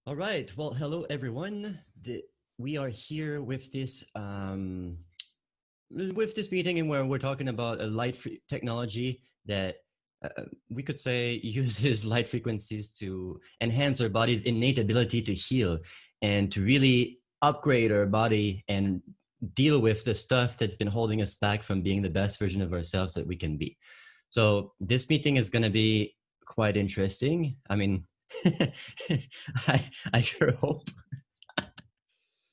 All right. Well, hello everyone. We are here with this meeting, and where we're talking about a technology that we could say uses light frequencies to enhance our body's innate ability to heal and to really upgrade our body and deal with the stuff that's been holding us back from being the best version of ourselves that we can be. So this meeting is going to be quite interesting. I mean, I sure hope.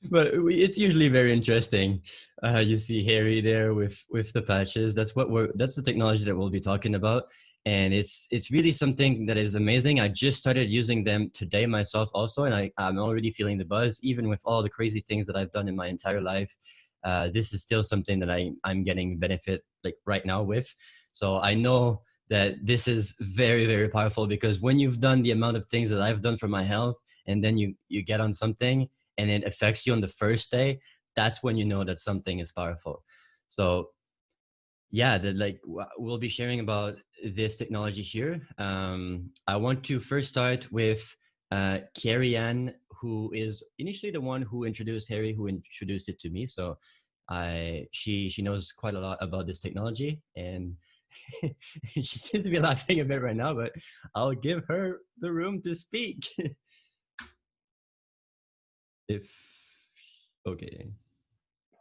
But it's usually very interesting. You see Harry there with the patches. That's the technology that we'll be talking about, and it's really something that is amazing. I just started using them today myself also, and I'm already feeling the buzz. Even with all the crazy things that I've done in my entire life, this is still something that I'm getting benefit like right now with. So I know that this is very, very powerful, because when you've done the amount of things that I've done for my health, and then you get on something and it affects you on the first day, that's when you know that something is powerful. So yeah, we'll be sharing about this technology here. I want to first start with Carrie Ann, who is initially the one who introduced Harry, who introduced it to me. So she knows quite a lot about this technology, and she seems to be laughing a bit right now, but I'll give her the room to speak. If okay.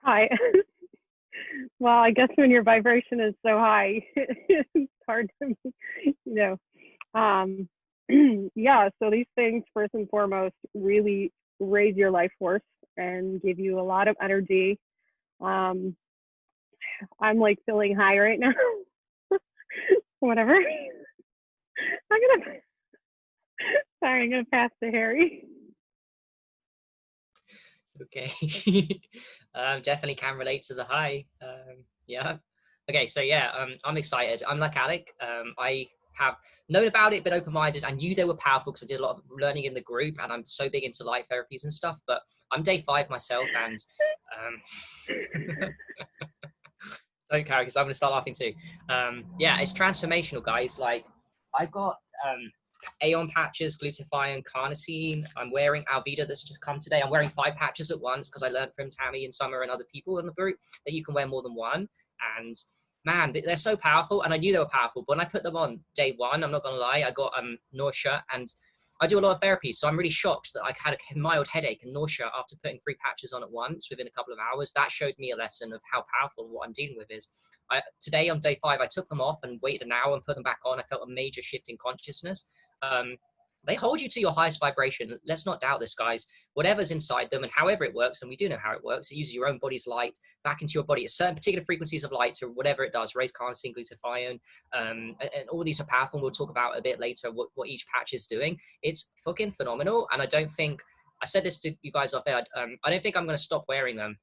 Hi. Well, I guess when your vibration is so high, it's hard to, you know. Um, yeah, so these things, first and foremost, really raise your life force and give you a lot of energy. Um, I'm like feeling high right now. Whatever. I'm gonna, sorry, I'm gonna pass to Harry. Okay. Definitely can relate to the high. Yeah. Okay, so yeah, I'm excited. I'm like Alec. I have known about it, been open-minded. I knew they were powerful because I did a lot of learning in the group, and I'm so big into light therapies and stuff. But I'm day 5 myself, and don't carry, because I'm gonna start laughing too. Yeah, it's transformational, guys. Like I've got Aeon patches, glutathione, carnosine. I'm wearing Alvida that's just come today. I'm wearing 5 patches at once because I learned from Tammy and Summer and other people in the group that you can wear more than one. And man, they're so powerful, and I knew they were powerful. But when I put them on day 1, I'm not gonna lie, I got nausea, and I do a lot of therapy, so I'm really shocked that I had a mild headache and nausea after putting 3 patches on at once within a couple of hours. That showed me a lesson of how powerful what I'm dealing with is. Today on day 5, I took them off and waited an hour and put them back on. I felt a major shift in consciousness. They hold you to your highest vibration. Let's not doubt this, guys. Whatever's inside them and however it works, and we do know how it works, it uses your own body's light back into your body at certain particular frequencies of light to whatever it does, raise carnosine, glutathione, and all these are powerful. We'll talk about a bit later what each patch is doing. It's fucking phenomenal, and I don't think, I said this to you guys off air, I don't think I'm going to stop wearing them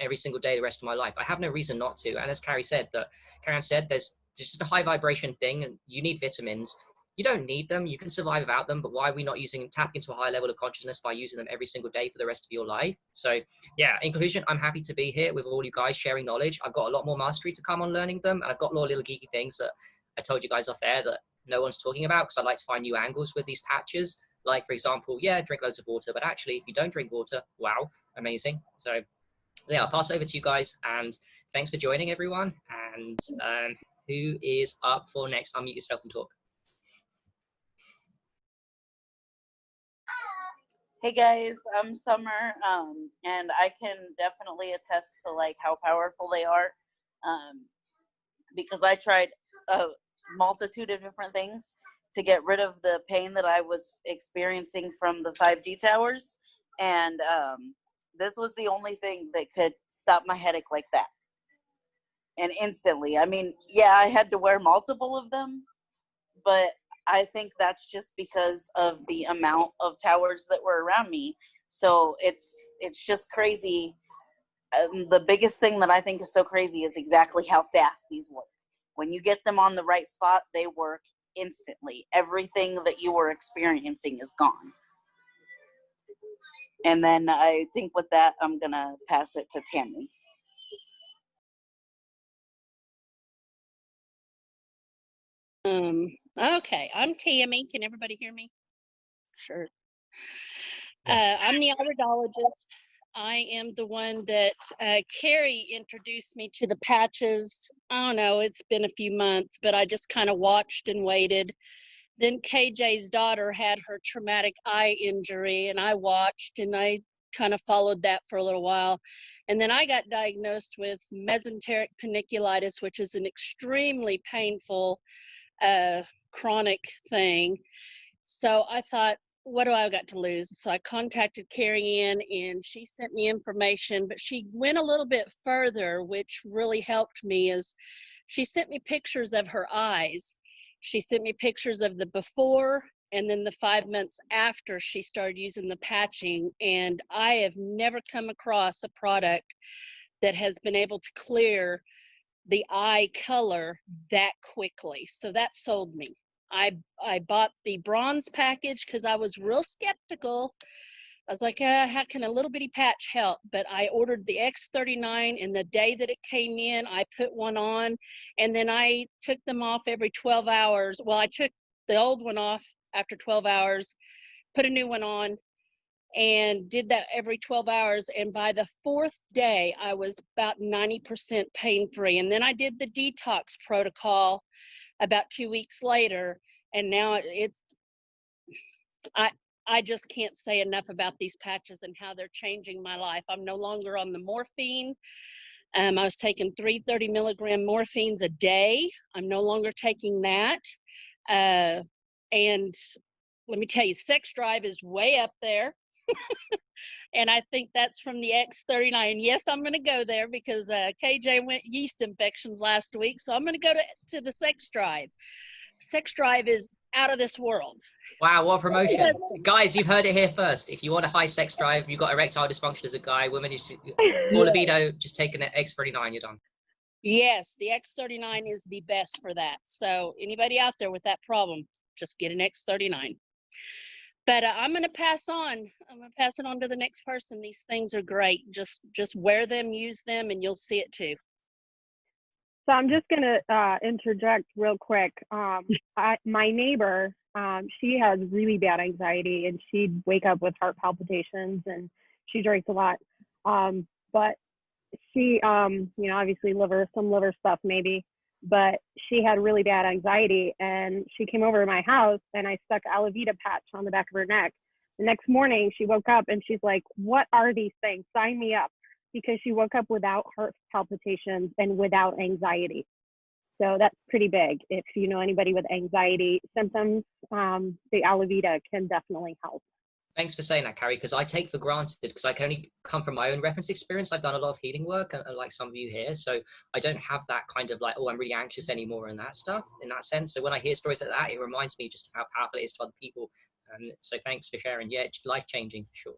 every single day the rest of my life. I have no reason not to, and as Carrie said, there's just a high vibration thing, and you need vitamins. You don't need them. You can survive without them. But why are we not tapping into a high level of consciousness by using them every single day for the rest of your life? So yeah, in conclusion, I'm happy to be here with all you guys sharing knowledge. I've got a lot more mastery to come on learning them. And I've got a lot of little geeky things that I told you guys off air that no one's talking about, because I like to find new angles with these patches. Like, for example, yeah, drink loads of water. But actually, if you don't drink water, wow, amazing. So yeah, I'll pass over to you guys. And thanks for joining, everyone. And who is up for next? Unmute yourself and talk. Hey guys, I'm Summer, and I can definitely attest to like how powerful they are, because I tried a multitude of different things to get rid of the pain that I was experiencing from the 5G towers, and this was the only thing that could stop my headache like that, and instantly. I mean, yeah, I had to wear multiple of them, but I think that's just because of the amount of towers that were around me. So it's just crazy. The biggest thing that I think is so crazy is exactly how fast these work. When you get them on the right spot, they work instantly. Everything that you were experiencing is gone. And then I think with that, I'm going to pass it to Tammy. Okay, I'm Tammy. Can everybody hear me? Sure. Yes. I'm the iridologist. I am the one that Carrie introduced me to the patches. I don't know, it's been a few months, but I just kind of watched and waited. Then KJ's daughter had her traumatic eye injury, and I watched and I kind of followed that for a little while. And then I got diagnosed with mesenteric paniculitis, which is an extremely painful chronic thing. So I thought, what do I got to lose? So I contacted Carrie Ann and she sent me information, but she went a little bit further, which really helped me. Is she sent me pictures of her eyes. She sent me pictures of the before and then the 5 months after she started using the patching. And I have never come across a product that has been able to clear the eye color that quickly. So that sold me. I bought the bronze package because I was real skeptical. I was like, how can a little bitty patch help? But I ordered the X39, and the day that it came in, I put one on, and then I took them off every 12 hours. Well, I took the old one off after 12 hours, put a new one on, and did that every 12 hours. And by the 4th day, I was about 90% pain-free. And then I did the detox protocol about 2 weeks later, and now it's I just can't say enough about these patches and how they're changing my life. I'm no longer on the morphine. I was taking 330 milligram morphines a day. I'm no longer taking that. And let me tell you, sex drive is way up there. And I think that's from the X39. Yes, I'm going to go there because KJ went yeast infections last week. So I'm going to go to the sex drive. Sex drive is out of this world. Wow, what a promotion. Guys, you've heard it here first. If you want a high sex drive, you've got erectile dysfunction as a guy, women, more libido, just take an X39, you're done. Yes, the X39 is the best for that. So anybody out there with that problem, just get an X39. But I'm going to pass on. I'm going to pass it on to the next person. These things are great. Just wear them, use them, and you'll see it too. So I'm just going to interject real quick. My neighbor, she has really bad anxiety, and she'd wake up with heart palpitations, and she drinks a lot. But she, obviously some liver stuff maybe, but she had really bad anxiety, and she came over to my house, and I stuck Alavita patch on the back of her neck. The next morning she woke up and she's like, what are these things? Sign me up. Because she woke up without heart palpitations and without anxiety. So that's pretty big. If you know anybody with anxiety symptoms, the Alavita can definitely help. Thanks for saying that, Carrie, because I take for granted, because I can only come from my own reference experience. I've done a lot of healing work, and like some of you here, so I don't have that kind of like, oh, I'm really anxious anymore and that stuff in that sense. So when I hear stories like that, it reminds me just of how powerful it is to other people. So thanks for sharing. Yeah, it's life-changing for sure.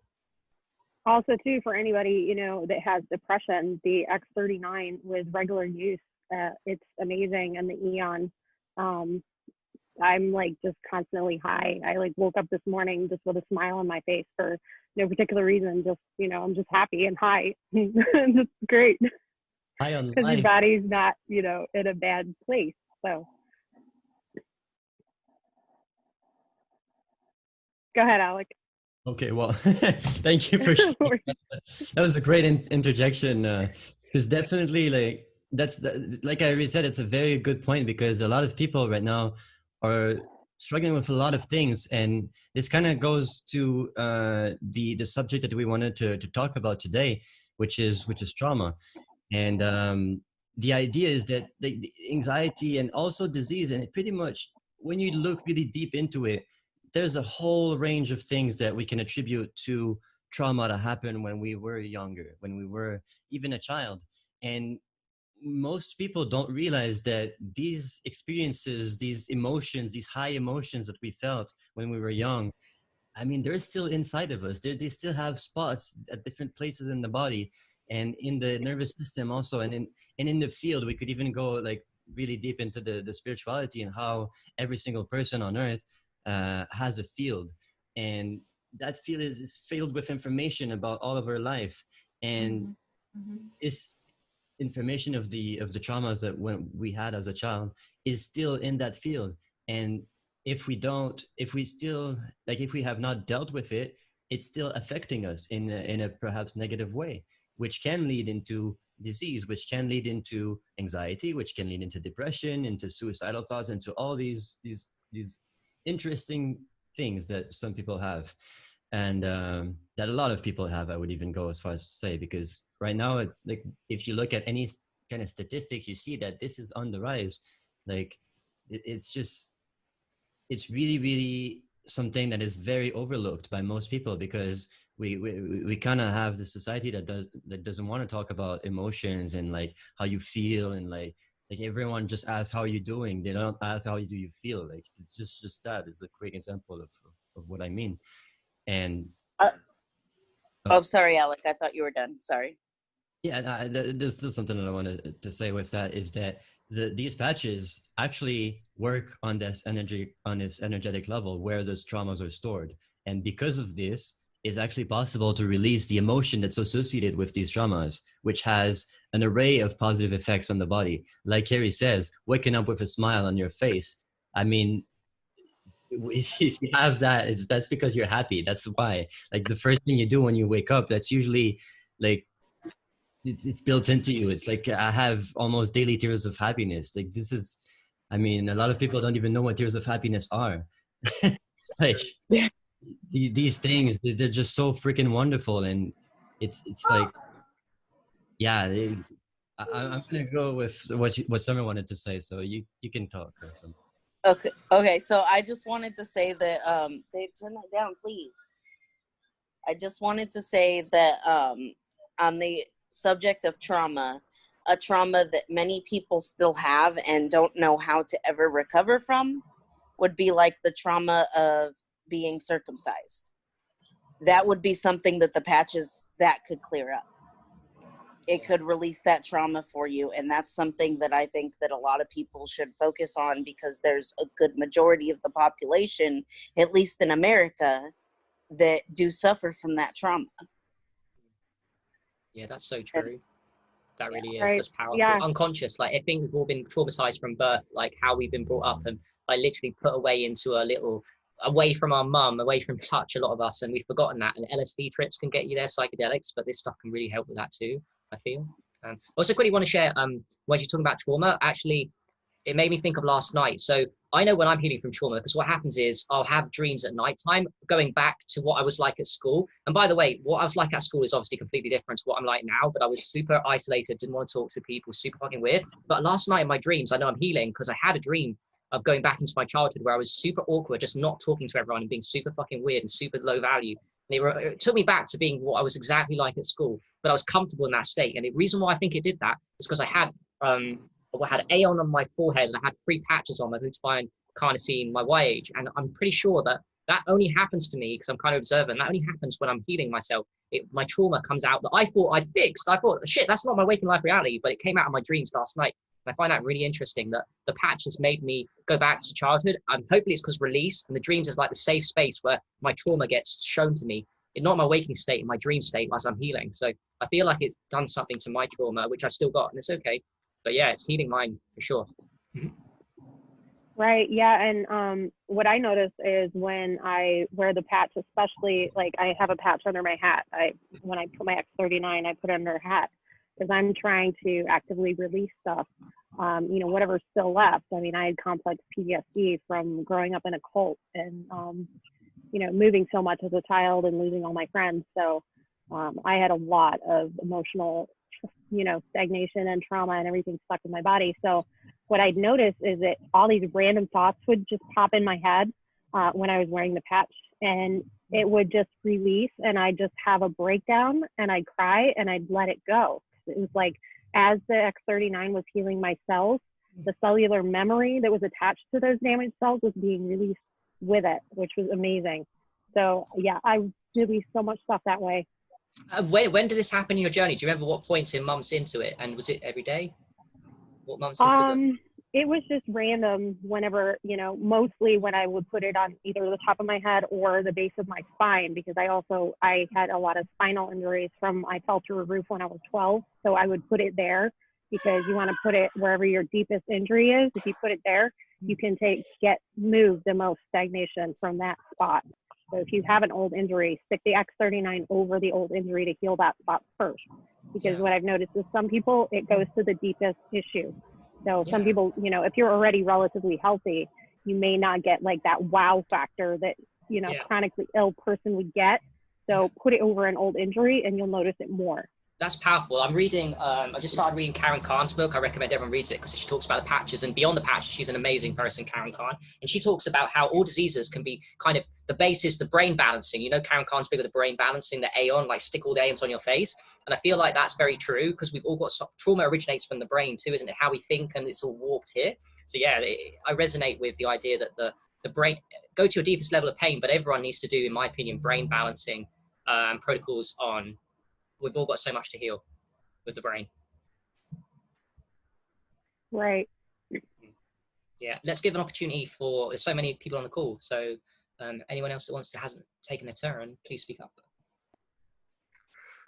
Also, too, for anybody, that has depression, the X39 with regular use, it's amazing. And the Eon, I'm like just constantly high. I like woke up this morning just with a smile on my face for no particular reason. Just, I'm just happy and high. It's great. High on because your body's not, in a bad place. So go ahead, Alec. Okay, well, thank you for sharing. That was a great interjection. Because definitely, like I already said, it's a very good point, because a lot of people right now are struggling with a lot of things, and this kind of goes to the subject that we wanted to talk about today, which is trauma. And the idea is that the anxiety and also disease, and pretty much when you look really deep into it, there's a whole range of things that we can attribute to trauma that happened when we were younger, when we were even a child. And most people don't realize that these experiences, these emotions, these high emotions that we felt when we were young, I mean, they're still inside of us. They still have spots at different places in the body and in the nervous system also. And in the field, we could even go like really deep into the spirituality and how every single person on earth has a field, and that field is filled with information about all of our life, and this information of the traumas that when we had as a child is still in that field. And if we have not dealt with it, it's still affecting us in a perhaps negative way, which can lead into disease, which can lead into anxiety, which can lead into depression, into suicidal thoughts, into all these interesting things that some people have, and that a lot of people have. I would even go as far as to say, because right now it's like, if you look at any kind of statistics, you see that this is on the rise. Like it's just, it's really, really something that is very overlooked by most people, because we kind of have the society that doesn't want to talk about emotions and like how you feel, and like everyone just asks how you doing. They don't ask how do you feel. Like it's just that is a quick example of what I mean. And Uh, oh, sorry, Alec. I thought you were done. Sorry. yeah, there's still something that I wanted to say with that, is that these patches actually work on this energetic level where those traumas are stored. And because of this, it's actually possible to release the emotion that's associated with these traumas, which has an array of positive effects on the body. Like Carrie says, waking up with a smile on your face. I mean, if you have that, that's because you're happy. That's why. Like the first thing you do when you wake up, that's usually like, it's built into you. It's like, I have almost daily tears of happiness. Like this is, I mean, a lot of people don't even know what tears of happiness are. Like these things, they're just so freaking wonderful. And it's like, yeah, I'm gonna go with what Summer wanted to say. So you can talk, Summer. Okay. So I just wanted to say that, babe, turn that down, please. I just wanted to say that, on the subject of trauma, a trauma that many people still have and don't know how to ever recover from would be like the trauma of being circumcised. That would be something that the patches that could clear up. It could release that trauma for you. And that's something that I think that a lot of people should focus on, because there's a good majority of the population, at least in America, that do suffer from that trauma. Yeah, that's so true. That really is. Right. That's powerful. Yeah. Unconscious. Like I think we've all been traumatized from birth, like how we've been brought up and like literally put away into a little, away from our mum, away from touch, a lot of us, and we've forgotten that. And LSD trips can get you there, psychedelics, but this stuff can really help with that too, I feel. Also quickly want to share, when you're talking about trauma, actually, it made me think of last night. So I know when I'm healing from trauma, because what happens is I'll have dreams at nighttime going back to what I was like at school. And by the way, what I was like at school is obviously completely different to what I'm like now, but I was super isolated, didn't want to talk to people, super fucking weird. But last night in my dreams, I know I'm healing because I had a dream of going back into my childhood where I was super awkward, just not talking to everyone and being super fucking weird and super low value. And it took me back to being what I was exactly like at school, but I was comfortable in that state. And the reason why I think it did that is because I had Aeon on my forehead and I had 3 patches on my glutathione, carnosine, my Y age. And I'm pretty sure that only happens to me, because I'm kind of observant, that only happens when I'm healing myself. My trauma comes out that I thought I'd fixed. I thought, shit, that's not my waking life reality, but it came out of my dreams last night. And I find that really interesting, that the patches made me go back to childhood. And hopefully it's because release, and the dreams is like the safe space where my trauma gets shown to me, not my waking state, in my dream state as I'm healing. So I feel like it's done something to my trauma, which I've still got, and it's okay. But yeah, it's healing mine for sure. Right. Yeah. And what I notice is when I wear the patch, especially like I have a patch under my hat. When I put my X39, I put it under a hat because I'm trying to actively release stuff. Whatever's still left. I mean, I had complex PTSD from growing up in a cult and moving so much as a child and losing all my friends. So I had a lot of emotional, stagnation and trauma and everything stuck in my body. So what I'd noticed is that all these random thoughts would just pop in my head when I was wearing the patch, and it would just release, and I'd just have a breakdown and I'd cry and I'd let it go. It was like, as the X39 was healing my cells, the cellular memory that was attached to those damaged cells was being released with it, which was amazing. So yeah, I released so much stuff that way. When did this happen in your journey? Do you remember what points in months into it? And was it every day? What months into it? It was just random whenever, mostly when I would put it on either the top of my head or the base of my spine, because I had a lot of spinal injuries I fell through a roof when I was 12. So I would put it there because you want to put it wherever your deepest injury is. If you put it there, you can move the most stagnation from that spot. So if you have an old injury, stick the X39 over the old injury to heal that spot first. Because what I've noticed is some people, it goes to the deepest issue. So some people, you know, if you're already relatively healthy, you may not get like that wow factor that, you know, chronically ill person would get. So put it over an old injury and you'll notice it more. That's powerful. I'm reading, I just started reading Karen Kahn's book. I recommend everyone reads it because she talks about the patches and beyond the patches. She's an amazing person, Karen Kahn. And she talks about how all diseases can be kind of, the base is the brain balancing. You know, Karen Kahn's big with the brain balancing, the Aeon, like stick all the Aeons on your face. And I feel like that's very true because we've all got, trauma originates from the brain too, isn't it? How we think, and it's all warped here. So yeah, I resonate with the idea that the brain, go to your deepest level of pain, but everyone needs to do, in my opinion, brain balancing protocols on, we've all got so much to heal with the brain. Right. Yeah, let's give an opportunity for, there's so many people on the call, so anyone else that hasn't taken a turn, please speak up.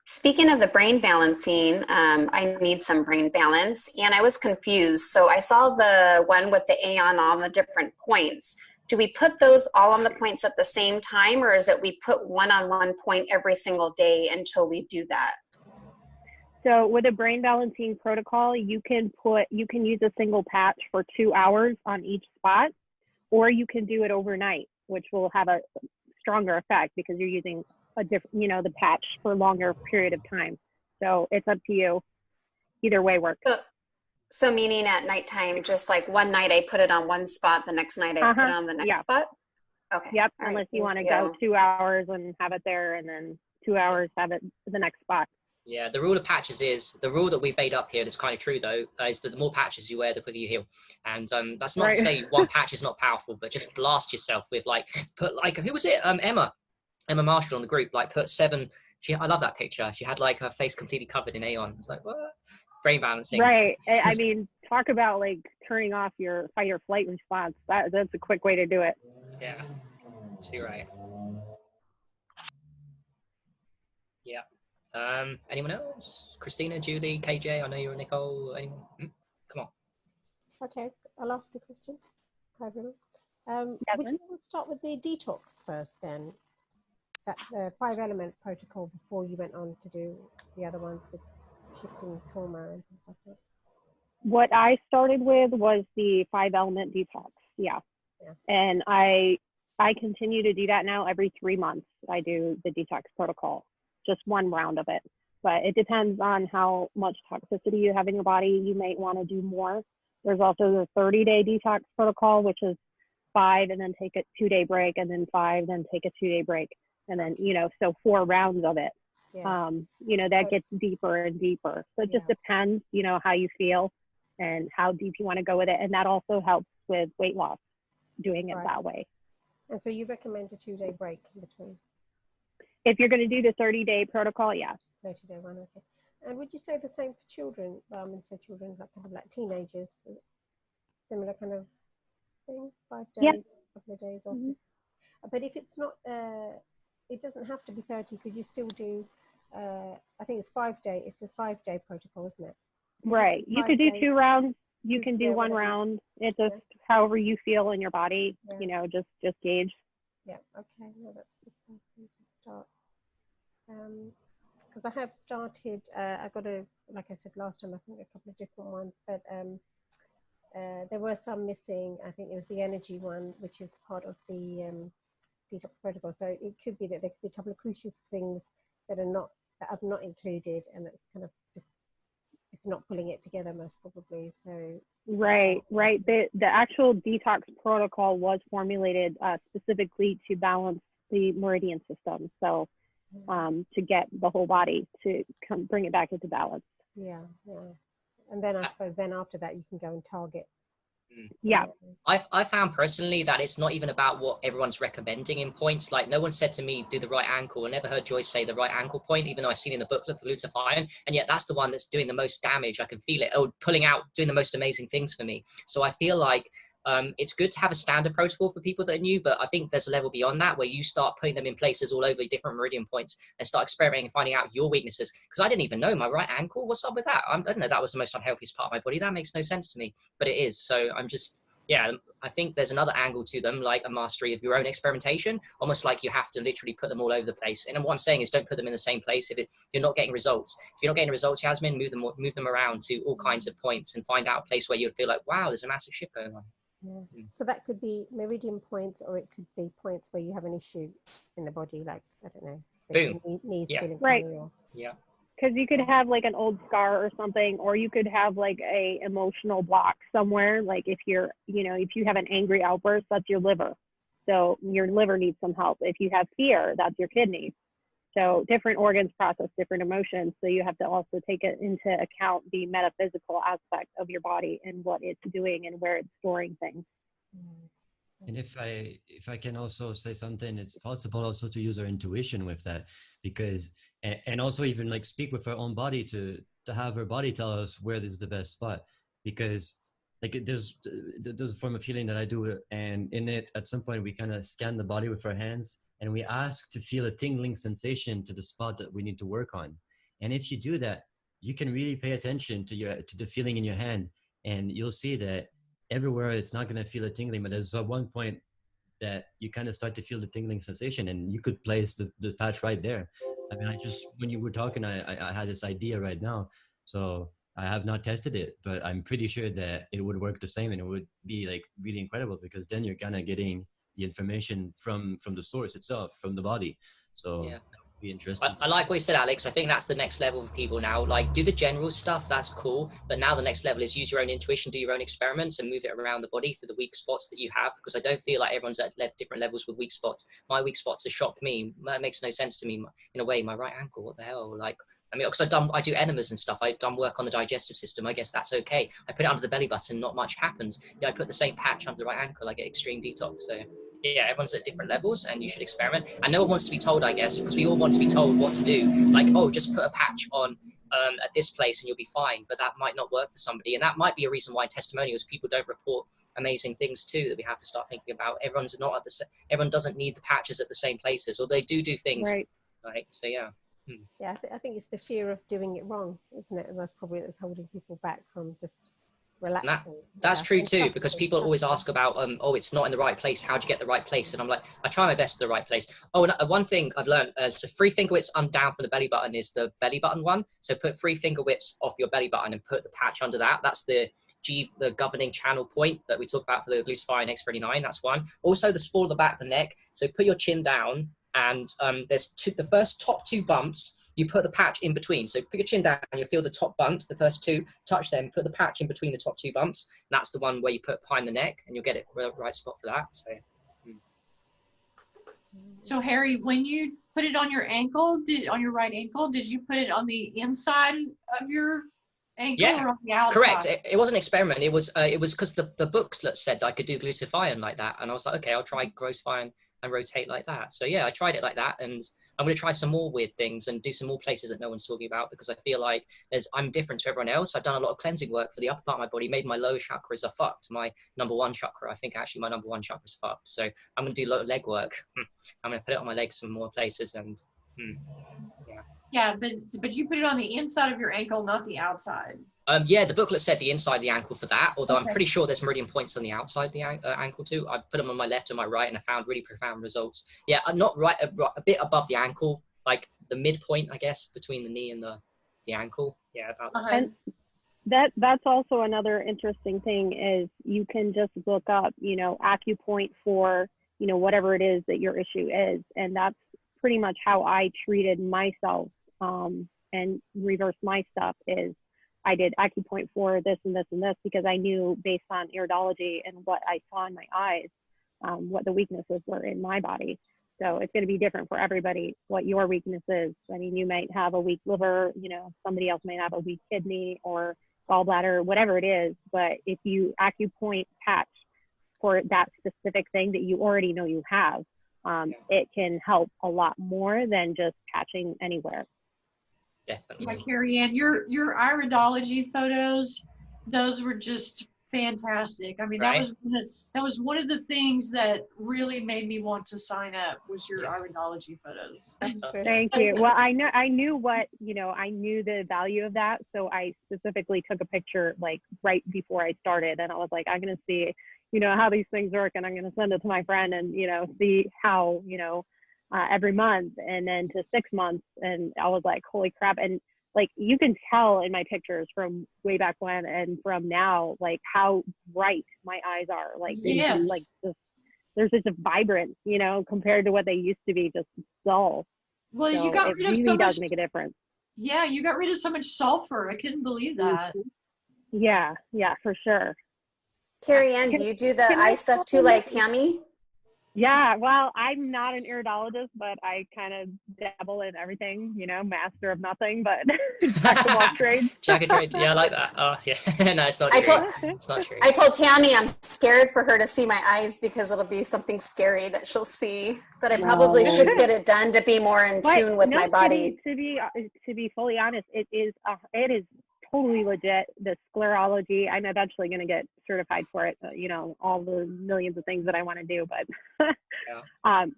Speaking of the brain balancing, I need some brain balance, and I was confused. So I saw the one with the Aeon on the different points. Do we put those all on the points at the same time, or is it we put one on one point every single day until we do that? So with a brain balancing protocol, you can use a single patch for 2 hours on each spot, or you can do it overnight, which will have a stronger effect because you're using a different, you know, the patch for a longer period of time. So it's up to you. Either way works. So meaning at nighttime, just like one night I put it on one spot, the next night I put it on the next spot? Okay. Yep, all unless right, you want to go 2 hours and have it there and then 2 hours have it the next spot. Yeah, the rule of patches is, the rule that we've made up here, that's kind of true though, is that the more patches you wear, the quicker you heal. And that's not to say one patch is not powerful, but just blast yourself with who was it? Emma Marshall on the group, put 7, I love that picture. She had her face completely covered in Aeon. It's like, what? Brain balancing. Right. I mean, talk about turning off your fight or flight response. That's a quick way to do it. Yeah, you're right. Yeah. Anyone else? Christina, Julie, KJ, I know you're Nicole. Anyone? Come on. Okay, I'll ask the question. Hi, everyone. Would you want to start with the detox first then? The 5-element protocol before you went on to do the other ones with shifting trauma and things like that? What I started with was the 5-element detox. Yeah. And I continue to do that now every 3 months. I do the detox protocol, just one round of it. But it depends on how much toxicity you have in your body. You might want to do more. There's also the 30-day detox protocol, which is 5 and then take a 2-day break, and then 5, then take a 2-day break. And then, so 4 rounds of it. That gets deeper and deeper. So it just depends, how you feel and how deep you want to go with it. And that also helps with weight loss, doing it that way. And so you recommend a 2-day break in between? If you're going to do the 30-day protocol, yeah. 30-day one, okay. And would you say the same for children? So children, like teenagers, similar kind of thing, 5 days, a couple of days off. But if it's not, it doesn't have to be 30. Could you still do? I think it's 5-day. It's a 5-day protocol, isn't it? Right. You could do 2 rounds. You can do 1 round. It's just however you feel in your body. Just gauge. Yeah. Okay. No, that's a good place to start. Because I have started. I got like I said last time, I think a couple of different ones, but there were some missing. I think it was the energy one, which is part of the detox protocol. So it could be that there could be a couple of crucial things that I've not included, and it's kind of just, it's not pulling it together most probably. So right. The actual detox protocol was formulated specifically to balance the meridian system. So to get the whole body to bring it back into balance. Yeah. And then I suppose then after that you can go and target. Yeah. I found personally that it's not even about what everyone's recommending in points. No one said to me, do the right ankle. I never heard Joyce say the right ankle point, even though I've seen in the booklet for glutathione. And yet that's the one that's doing the most damage. I can feel it. Pulling out, doing the most amazing things for me. So I feel like it's good to have a standard protocol for people that are new, but I think there's a level beyond that where you start putting them in places all over different meridian points and start experimenting and finding out your weaknesses. Because I didn't even know my right ankle. What's up with that? I don't know. That was the most unhealthiest part of my body. That makes no sense to me, but it is. So I'm just, yeah, I think there's another angle to them, like a mastery of your own experimentation, almost like you have to literally put them all over the place. And what I'm saying is don't put them in the same place if you're not getting results. If you're not getting results, Yasmin, move them around to all kinds of points and find out a place where you'll feel like, wow, there's a massive shift going on. Yeah. So that could be meridian points, or it could be points where you have an issue in the body, like, I don't know, Boom. knees feeling right. funny, or... Yeah. Because you could have like an old scar or something, or you could have like a emotional block somewhere. Like if you're, you know, if you have an angry outburst, that's your liver. So your liver needs some help. If you have fear, that's your kidneys. So different organs process different emotions. So you have to also take it into account the metaphysical aspect of your body and what it's doing and where it's storing things. And if I can also say something, it's possible also to use our intuition with that, because and also even like speak with our own body to have our body tell us where is the best spot, because like there's a form of healing that I do, and in it at some point we kind of scan the body with our hands and we ask to feel a tingling sensation to the spot that we need to work on. And if you do that, you can really pay attention to the feeling in your hand, and you'll see that everywhere it's not going to feel a tingling, but there's one point that you kind of start to feel the tingling sensation, and you could place the patch right there. I mean, when you were talking, I had this idea right now. So I have not tested it, but I'm pretty sure that it would work the same, and it would be like really incredible, because then you're kind of getting the information from the source itself, from the body. So yeah. that would be interesting. I like what you said, Alex. I think that's the next level for people now. Like, do the general stuff, that's cool. But now the next level is use your own intuition, do your own experiments, and move it around the body for the weak spots that you have. Because I don't feel like everyone's at different levels with weak spots. My weak spots have shocked me. That makes no sense to me. In a way, my right ankle, what the hell? Like, I mean, because I do enemas and stuff. I've done work on the digestive system. I guess that's okay. I put it under the belly button, not much happens. Yeah, I put the same patch under the right ankle. I get extreme detox. So yeah, everyone's at different levels, and you should experiment. And no one wants to be told, I guess, because we all want to be told what to do. Like, oh, just put a patch on at this place and you'll be fine. But that might not work for somebody, and that might be a reason why testimonials, people don't report amazing things too, that we have to start thinking about. Everyone's not at the everyone doesn't need the patches at the same places, or they do things right. So yeah. Yeah, I think it's the fear of doing it wrong, isn't it? And that's probably that's holding people back from just relaxing. That's true too, because people always ask about, oh, it's not in the right place. How'd you get the right place? And I'm like, I try my best to the right place. Oh, and one thing I've learned is 3 finger whips down from the belly button is the belly button one. So put 3 finger whips off your belly button and put the patch under that. That's the governing channel point that we talk about for the glutathione X39. That's one. Also the small of the back of the neck. So put your chin down, and there's the first top 2 bumps. You put the patch in between. So put your chin down and you'll feel the top bumps, the first 2, touch them, put the patch in between the top 2 bumps. And that's the one where you put behind the neck, and you'll get it the right spot for that. So Harry, when you put it on your ankle, on your right ankle, did you put it on the inside of your ankle or on the outside? Correct. It was an experiment. It was because the books said that I could do glutathione like that. And I was like, okay, I'll try glutathione and rotate like that. So yeah, I tried it like that, and I'm going to try some more weird things and do some more places that no one's talking about, because I feel like I'm different to everyone else. I've done a lot of cleansing work for the upper part of my body. Maybe my lower chakras are fucked. My number 1 chakra, I think actually my number 1 chakra is fucked. So I'm going to do a lot of leg work. I'm going to put it on my legs some more places, and yeah. Yeah, but you put it on the inside of your ankle, not the outside. Yeah, the booklet said the inside of the ankle for that, although okay. I'm pretty sure there's meridian points on the outside of the ankle too. I put them on my left and my right, and I found really profound results. Yeah, not right, a bit above the ankle, like the midpoint, I guess, between the knee and the ankle. Yeah, about that. And that's also another interesting thing is you can just look up, acupoint for, whatever it is that your issue is. And that's pretty much how I treated myself and reversed my stuff is I did acupoint for this and this and this, because I knew based on iridology and what I saw in my eyes, what the weaknesses were in my body. So it's going to be different for everybody, what your weakness is. I mean, you might have a weak liver, somebody else might have a weak kidney or gallbladder, whatever it is. But if you acupoint patch for that specific thing that you already know you have, it can help a lot more than just patching anywhere. Definitely. Yeah, Carrie Ann, your iridology photos, those were just fantastic. I mean, right? that was one of the things that really made me want to sign up was your iridology photos. Thank you. Well, I knew what, I knew the value of that. So I specifically took a picture like right before I started, and I was like, I'm going to see, how these things work, and I'm going to send it to my friend and, see how, every month, and then to 6 months. And I was like, holy crap. And like, you can tell in my pictures from way back when and from now, like how bright my eyes are. Like, Yes. like just, there's just a vibrance, compared to what they used to be, just dull. Well, So you got it rid of really so much. does make a difference. Yeah, you got rid of so much sulfur. I couldn't believe that. Yeah, for sure. Carrie Ann, do you do the can eye I stuff too, like Tammy? Yeah, well, I'm not an iridologist, but I kind of dabble in everything, master of nothing, but jack of all trades. Jack of trade. Yeah, I like that. Oh, yeah. No, it's not true. It's not true. I told Tammy I'm scared for her to see my eyes because it'll be something scary that she'll see. But I probably should get it done to be more in tune with my body. To be fully honest, it is totally legit. The sclerology, I'm eventually going to get certified for it. All the millions of things that I want to do, but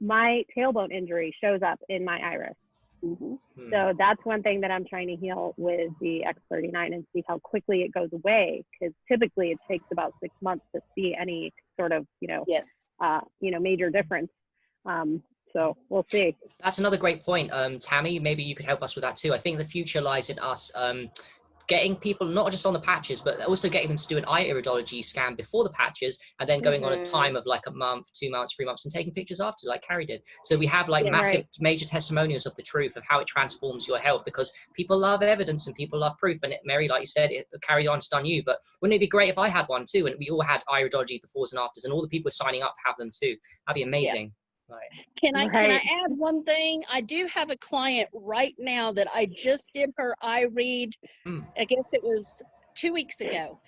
my tailbone injury shows up in my iris. So that's one thing that I'm trying to heal with the X39 and see how quickly it goes away. Because typically it takes about 6 months to see any sort of, major difference. So we'll see. That's another great point. Tammy, maybe you could help us with that too. I think the future lies in us getting people not just on the patches, but also getting them to do an eye iridology scan before the patches, and then going on a time of like a month, 2 months, 3 months, and taking pictures after, like Carrie did. So we have like massive, major testimonials of the truth of how it transforms your health, because people love evidence and people love proof. And Mary, like you said, Carrie on's done you, but wouldn't it be great if I had one too? And we all had eye iridology befores and afters, and all the people signing up have them too. That'd be amazing. Yeah. Can I add one thing? I do have a client right now that I just did her eye read. I guess it was 2 weeks ago.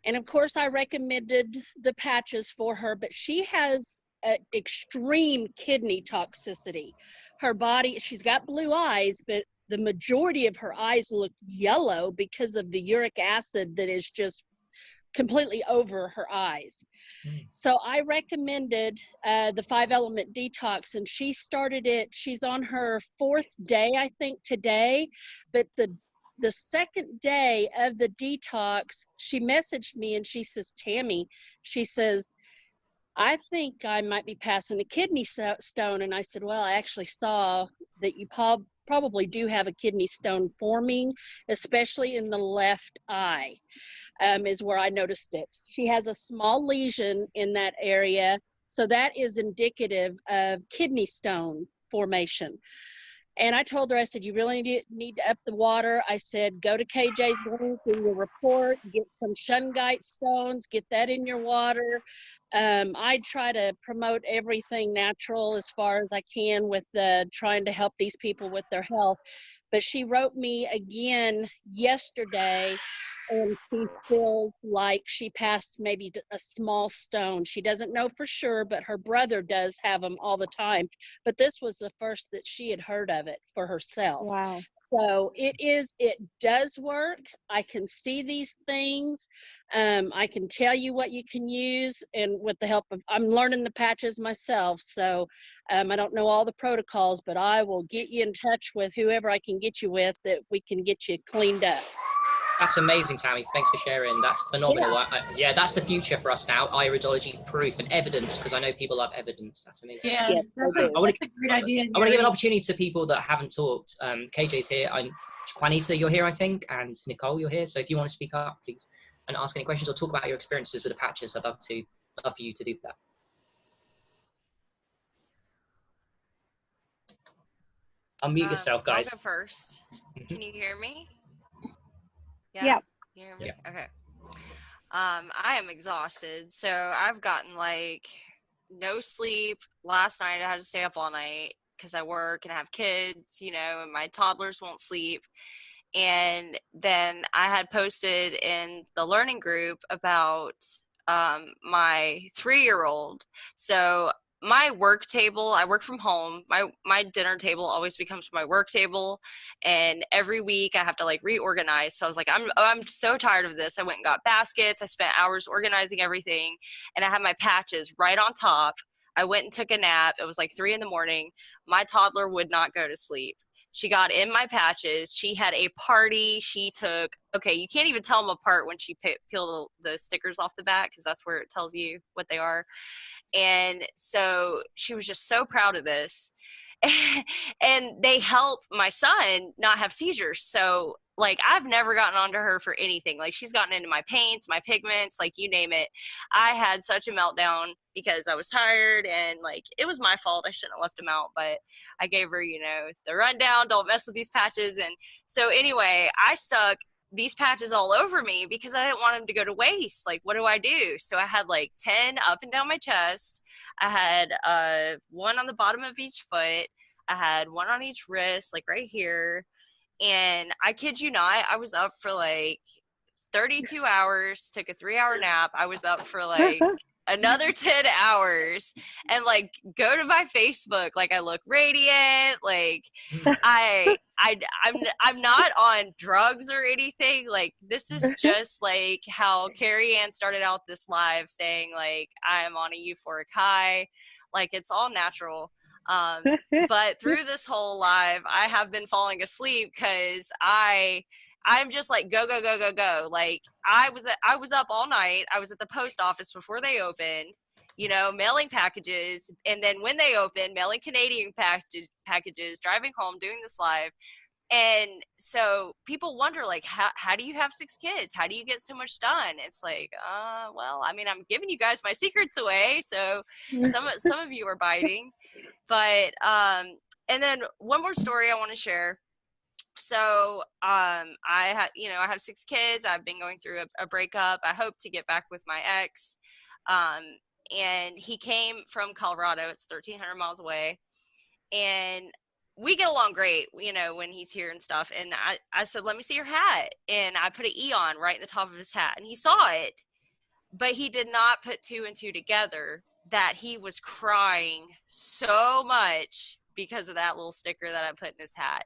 And of course I recommended the patches for her, but she has extreme kidney toxicity. Her body, she's got blue eyes, but the majority of her eyes look yellow because of the uric acid that is just completely over her eyes. So I recommended the 5-element detox, and she started it. She's on her 4th day, I think, today. But the second day of the detox, she messaged me and she says, Tammy, she says, I think I might be passing a kidney stone. And I said, well, I actually saw that you probably do have a kidney stone forming, especially in the left eye. Is where I noticed it. She has a small lesion in that area, so that is indicative of kidney stone formation. And I told her, I said, you really need to up the water. I said, go to KJ's link in your report, get some shungite stones, get that in your water. I try to promote everything natural as far as I can with trying to help these people with their health. But she wrote me again yesterday, and she feels like she passed maybe a small stone. She doesn't know for sure, but her brother does have them all the time. But this was the first that she had heard of it for herself. Wow. So it does work. I can see these things. I can tell you what you can use, and with the help of, I'm learning the patches myself. So I don't know all the protocols, but I will get you in touch with whoever I can get you with, that we can get you cleaned up. That's amazing, Tammy. Thanks for sharing. That's phenomenal. Yeah, that's the future for us now. Iridology, proof, and evidence, because I know people love evidence. That's amazing. Yeah, that's a great idea. I want to give an opportunity to people that haven't talked. KJ's here. Juanita, you're here, I think, and Nicole, you're here. So if you want to speak up, please, and ask any questions or talk about your experiences with the patches, I'd love for you to do that. Unmute yourself, guys. I'll go first. Can you hear me? Yeah. You hear me? Yeah. Okay. I am exhausted, so I've gotten like no sleep. Last night I had to stay up all night because I work and I have kids, and my toddlers won't sleep. And then I had posted in the learning group about my 3-year-old. So my work table, I work from home. My dinner table always becomes my work table, and every week I have to like reorganize. So I was like, I'm so tired of this. I went and got baskets. I spent hours organizing everything, and I had my patches right on top. I went and took a nap. It was like 3 a.m. My toddler would not go to sleep. She got in my patches. She had a party. She took, okay, you can't even tell them apart when she peeled the stickers off the back, because that's where it tells you what they are. And so she was just so proud of this. And they help my son not have seizures. So like, I've never gotten onto her for anything. Like, she's gotten into my paints, my pigments, like you name it. I had such a meltdown because I was tired, and like, it was my fault. I shouldn't have left them out, but I gave her, you know, the rundown, don't mess with these patches. And so anyway, I stuck these patches all over me because I didn't want them to go to waste. Like, what do I do? So I had like 10 up and down my chest. I had one on the bottom of each foot. I had one on each wrist, like right here. And I kid you not, I was up for like 32 hours, took a 3-hour nap. I was up for like another 10 hours, and like, go to my Facebook, like, I look radiant, like I'm not on drugs or anything. Like, this is just like how Carrie Ann started out this live saying, like, I'm on a euphoric high, like, it's all natural. But through this whole live, I have been falling asleep because I'm just like, go, go, go, go, go. Like, I was up all night. I was at the post office before they opened, you know, mailing packages. And then when they opened, mailing Canadian packages, driving home, doing this live. And so people wonder, like, how do you have 6 kids? How do you get so much done? It's like, well, I mean, I'm giving you guys my secrets away. So some of you are biting. But, and then one more story I want to share. So, I have 6 kids. I've been going through a breakup. I hope to get back with my ex. And he came from Colorado. It's 1,300 miles away. And we get along great, you know, when he's here and stuff. And I said, let me see your hat. And I put an E on right in the top of his hat. And he saw it, but he did not put 2 and 2 together that he was crying so much because of that little sticker that I put in his hat.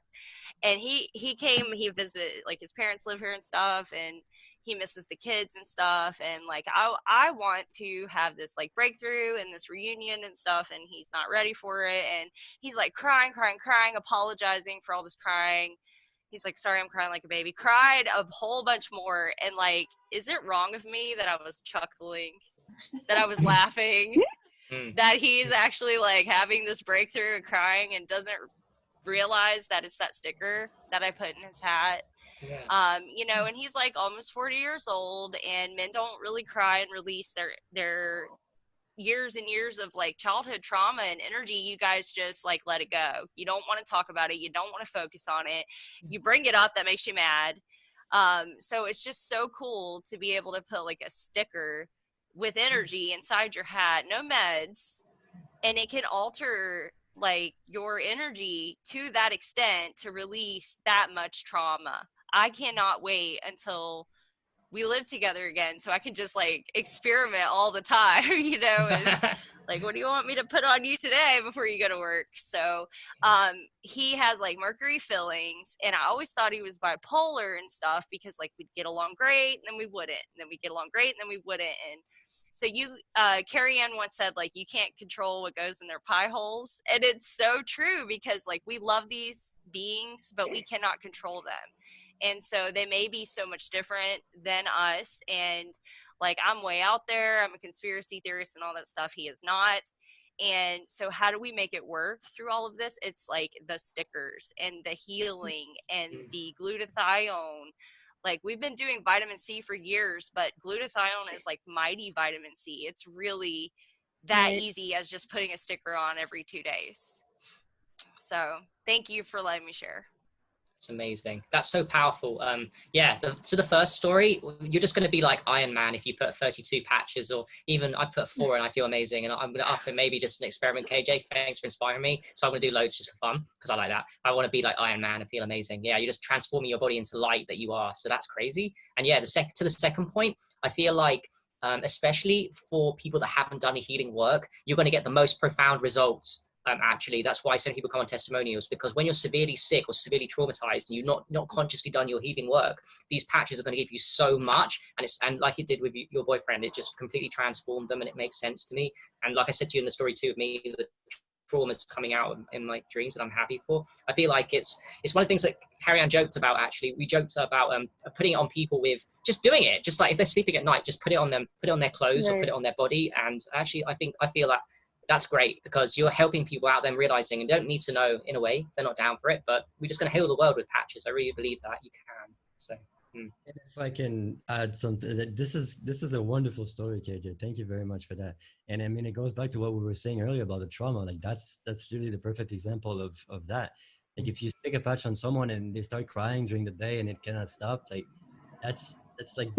And he came, he visited, like, his parents live here and stuff, and he misses the kids and stuff. And like, I want to have this like breakthrough and this reunion and stuff, and he's not ready for it. And he's like crying, apologizing for all this crying. He's like, sorry, I'm crying like a baby. Cried a whole bunch more. And like, is it wrong of me that I was chuckling, that I was laughing, that he's actually like having this breakthrough and crying and doesn't realize that it's that sticker that I put in his hat? Yeah. You know, and he's like almost 40 years old, and men don't really cry and release their years and years of like childhood trauma and energy. You guys just like let it go. You don't want to talk about it. You don't want to focus on it. You bring it up, that makes you mad. So it's just so cool to be able to put like a sticker with energy inside your hat, no meds, and it can alter like your energy to that extent to release that much trauma. I cannot wait until we live together again so I can just like experiment all the time, you know, and, like, what do you want me to put on you today before you go to work? So he has like mercury fillings, and I always thought he was bipolar and stuff because like we'd get along great and then we wouldn't, and then we'd get along great and then we wouldn't. And so Carrie Ann once said, like, you can't control what goes in their pie holes. And it's so true, because like we love these beings, but we cannot control them. And so they may be so much different than us. And like, I'm way out there. I'm a conspiracy theorist and all that stuff. He is not. And so how do we make it work through all of this? It's like the stickers and the healing and the glutathione. Like, we've been doing vitamin C for years, but glutathione is like mighty vitamin C. It's really that easy as just putting a sticker on every 2 days. So thank you for letting me share. It's amazing. That's so powerful. Yeah, so the first story, you're just going to be like Iron Man if you put 32 patches, or even I put 4 and I feel amazing. And I'm going to up it, maybe just an experiment. KJ, thanks for inspiring me. So I'm going to do loads just for fun because I like that. I want to be like Iron Man and feel amazing. Yeah, you're just transforming your body into light that you are. So that's crazy. And yeah, to the second point, I feel like, especially for people that haven't done the healing work, you're going to get the most profound results. Actually, that's why some people come on testimonials, because when you're severely sick or severely traumatized and you've not consciously done your healing work, these patches are going to give you so much. And like it did with your boyfriend, it just completely transformed them, and it makes sense to me. And like I said to you in the story too, of me, the traumas coming out in my dreams that I'm happy for. I feel like it's one of the things that Carrie Ann joked about. Actually, we joked about putting it on people with just doing it, just like if they're sleeping at night, just put it on them, put it on their clothes or put it on their body. And actually, I feel that that's great because you're helping people out, then realizing and don't need to know in a way, they're not down for it, but we're just going to heal the world with patches. I really believe that you can. So. And if I can add something, this is a wonderful story, KJ. Thank you very much for that. And I mean, it goes back to what we were saying earlier about the trauma. Like that's really the perfect example of that. Like if you stick a patch on someone and they start crying during the day and it cannot stop, like that's like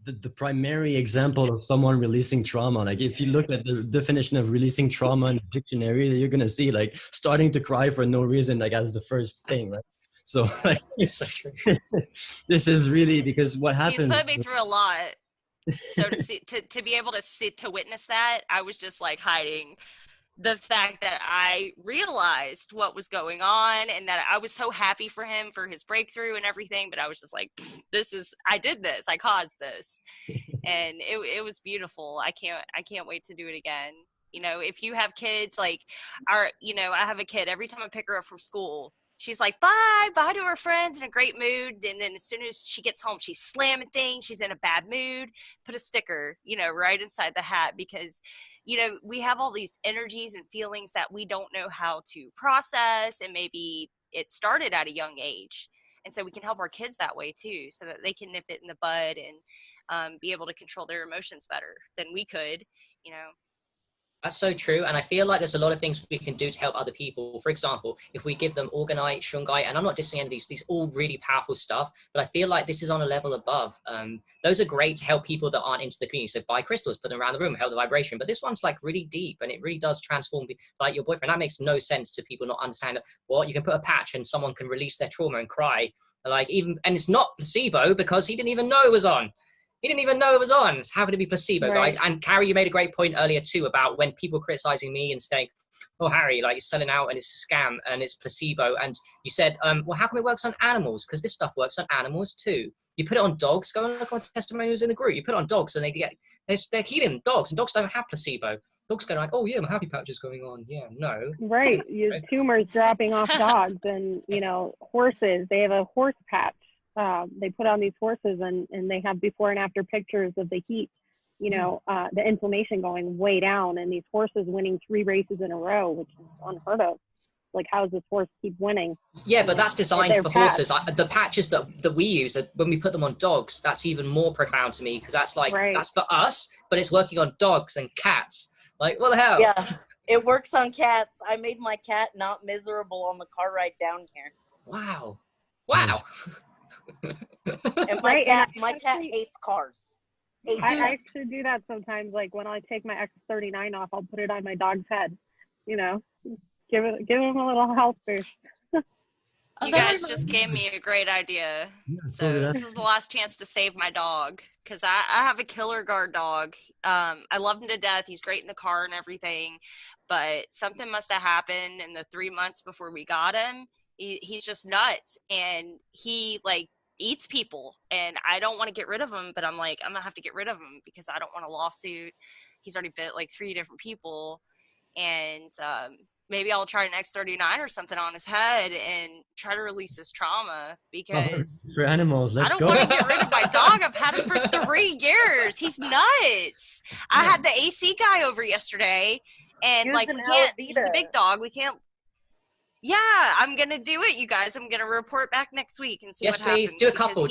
the primary example of someone releasing trauma. Like if you look at the definition of releasing trauma in the dictionary, you're gonna see like starting to cry for no reason, like as the first thing, right? So like, this is really because what happened. He's put me through a lot. So to be able to witness that, I was just like hiding the fact that I realized what was going on and that I was so happy for him for his breakthrough and everything. But I was just like, I did this, I caused this. And it was beautiful. I can't wait to do it again. You know, if you have kids, like I have a kid, every time I pick her up from school, she's like, bye to her friends in a great mood. And then as soon as she gets home, she's slamming things. She's in a bad mood. Put a sticker, right inside the hat because, we have all these energies and feelings that we don't know how to process. And maybe it started at a young age. And so we can help our kids that way too, so that they can nip it in the bud and be able to control their emotions better than we could, That's so true. And I feel like there's a lot of things we can do to help other people. For example, if we give them Organite, Shungite, and I'm not dissing any of these all really powerful stuff, but I feel like this is on a level above. Those are great to help people that aren't into the community. So buy crystals, put them around the room, help the vibration. But this one's like really deep and it really does transform like your boyfriend. That makes no sense to people not understand that. Well, you can put a patch and someone can release their trauma and cry. And it's not placebo because he didn't even know it was on. He didn't even know it was on. It's happened to be placebo, guys. And Carrie, you made a great point earlier too about when people were criticizing me and saying, oh, Harry, like you're selling out and it's a scam and it's placebo. And you said, well, how come it works on animals? Because this stuff works on animals too. You put it on dogs, go and look on testimonials in the group. You put it on dogs and they're healing dogs and dogs don't have placebo. Dogs go like, oh yeah, my happy patch is going on. Yeah, no. Right. Tumors dropping off dogs and, horses. They have a horse patch. They put on these horses and they have before and after pictures of the heat, the inflammation going way down and these horses winning 3 races in a row, which is unheard of. Like, how does this horse keep winning? Yeah, but that's designed for horses. The patches that we use, when we put them on dogs, that's even more profound to me because that's like, that's for us, but it's working on dogs and cats. Like, what the hell? Yeah, it works on cats. I made my cat not miserable on the car ride down here. Wow. And my cat hates cars. I actually do that sometimes. Like when I take my X39 off, I'll put it on my dog's head. Give him a little health boost. You guys just gave me a great idea. So this is the last chance to save my dog because I have a killer guard dog. I love him to death. He's great in the car and everything, but something must have happened in the 3 months before we got him. He's just nuts and he like eats people and I don't want to get rid of him, but I'm like, I'm gonna have to get rid of him because I don't want a lawsuit. He's already bit like 3 different people and maybe I'll try an X39 or something on his head and try to release his trauma because for animals, let's go. I don't want to get rid of my dog. I've had him for 3 years. He's nuts. I had the AC guy over yesterday and like he's a big dog. We can't. Yeah, I'm going to do it, you guys. I'm going to report back next week and see what happens. Yes, please. Do a couple.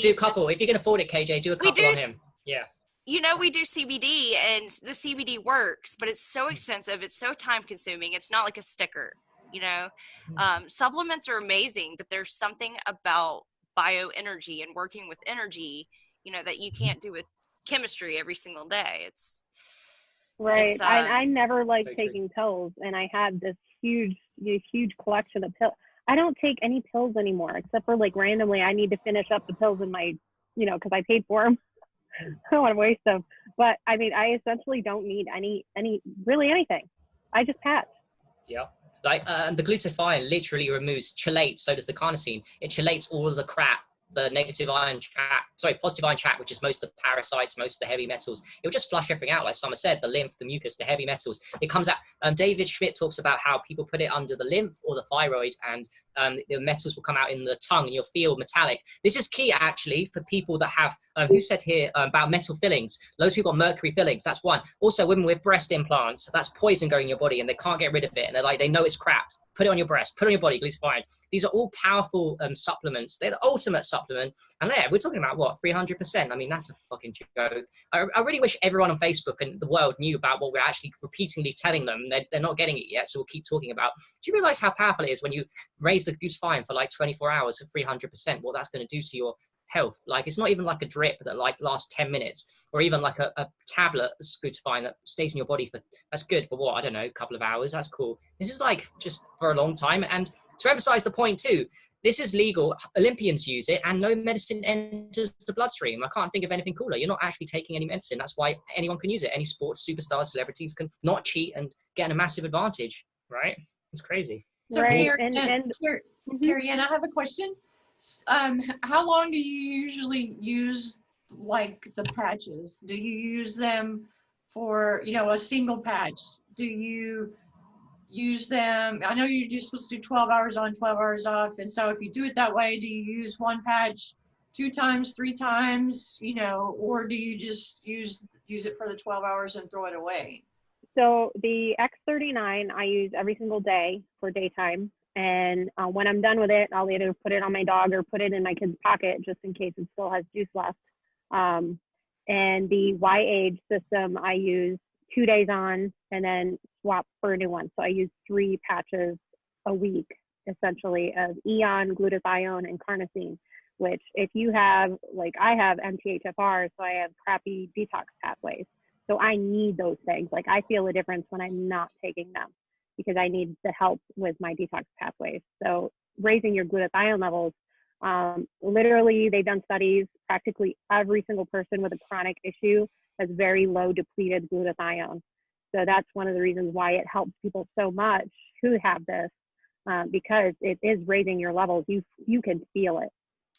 If you can afford it, KJ, do a couple on him. Yeah. We do CBD, and the CBD works, but it's so expensive. It's so time-consuming. It's not like a sticker, Supplements are amazing, but there's something about bioenergy and working with energy, that you can't do with chemistry every single day. It's right. I never liked taking pills, and I had this huge collection of pills. I don't take any pills anymore, except for like randomly I need to finish up the pills in my, because I paid for them. I don't want to waste them. But I mean, I essentially don't need really anything. I just patch. Yeah. Like the glutathione literally removes chelates. So does the carnosine. It chelates all of the crap the positive ion tract, which is most of the parasites, most of the heavy metals. It will just flush everything out. Like Summer said, the lymph, the mucus, the heavy metals, it comes out. David Schmidt talks about how people put it under the lymph or the thyroid, and the metals will come out in the tongue and you'll feel metallic. This is key actually for people that have, who said here about metal fillings. Loads of people got mercury fillings, that's one. Also women with breast implants, that's poison going in your body and they can't get rid of it. And they're like, they know it's crap. Put it on your breast, put it on your body, glutathione. These are all powerful supplements. They're the ultimate supplement. And we're talking about what, 300%? I mean, that's a fucking joke. I really wish everyone on Facebook and the world knew about what we're actually repeatedly telling them. They're not getting it yet, so we'll keep talking about. Do you realize how powerful it is when you raise the glutathione for like 24 hours at 300%? What that's going to do to your health? Like, it's not even like a drip that like lasts 10 minutes, or even like a tablet of glutathione that stays in your body for, that's good for what, I don't know, a couple of hours. That's cool. This is like just for a long time. And to emphasize the point too, this is legal. Olympians use it and no medicine enters the bloodstream. I can't think of anything cooler. You're not actually taking any medicine. That's why anyone can use it. Any sports superstars, celebrities can not cheat and get a massive advantage, right? It's crazy. So Right. Carrie Ann, I have a question. How long do you usually use like the patches? Do you use them for, you know, a single patch? Do you use them? I know you're just supposed to do 12 hours on, 12 hours off. And so if you do it that way, do you use one patch 2 times, 3 times, you know, or do you just use it for the 12 hours and throw it away? So the X39 I use every single day for daytime. And when I'm done with it, I'll either put it on my dog or put it in my kid's pocket just in case it still has juice left. And the Y-Age system I use 2 days on and then swap for a new one. So I use 3 patches a week, essentially, of Eon, glutathione, and carnosine, which if you have, like I have MTHFR, so I have crappy detox pathways. So I need those things. Like I feel a difference when I'm not taking them because I need the help with my detox pathways. So raising your glutathione levels, literally they've done studies, practically every single person with a chronic issue has very low depleted glutathione. So that's one of the reasons why it helps people so much who have this, because it is raising your levels. You can feel it.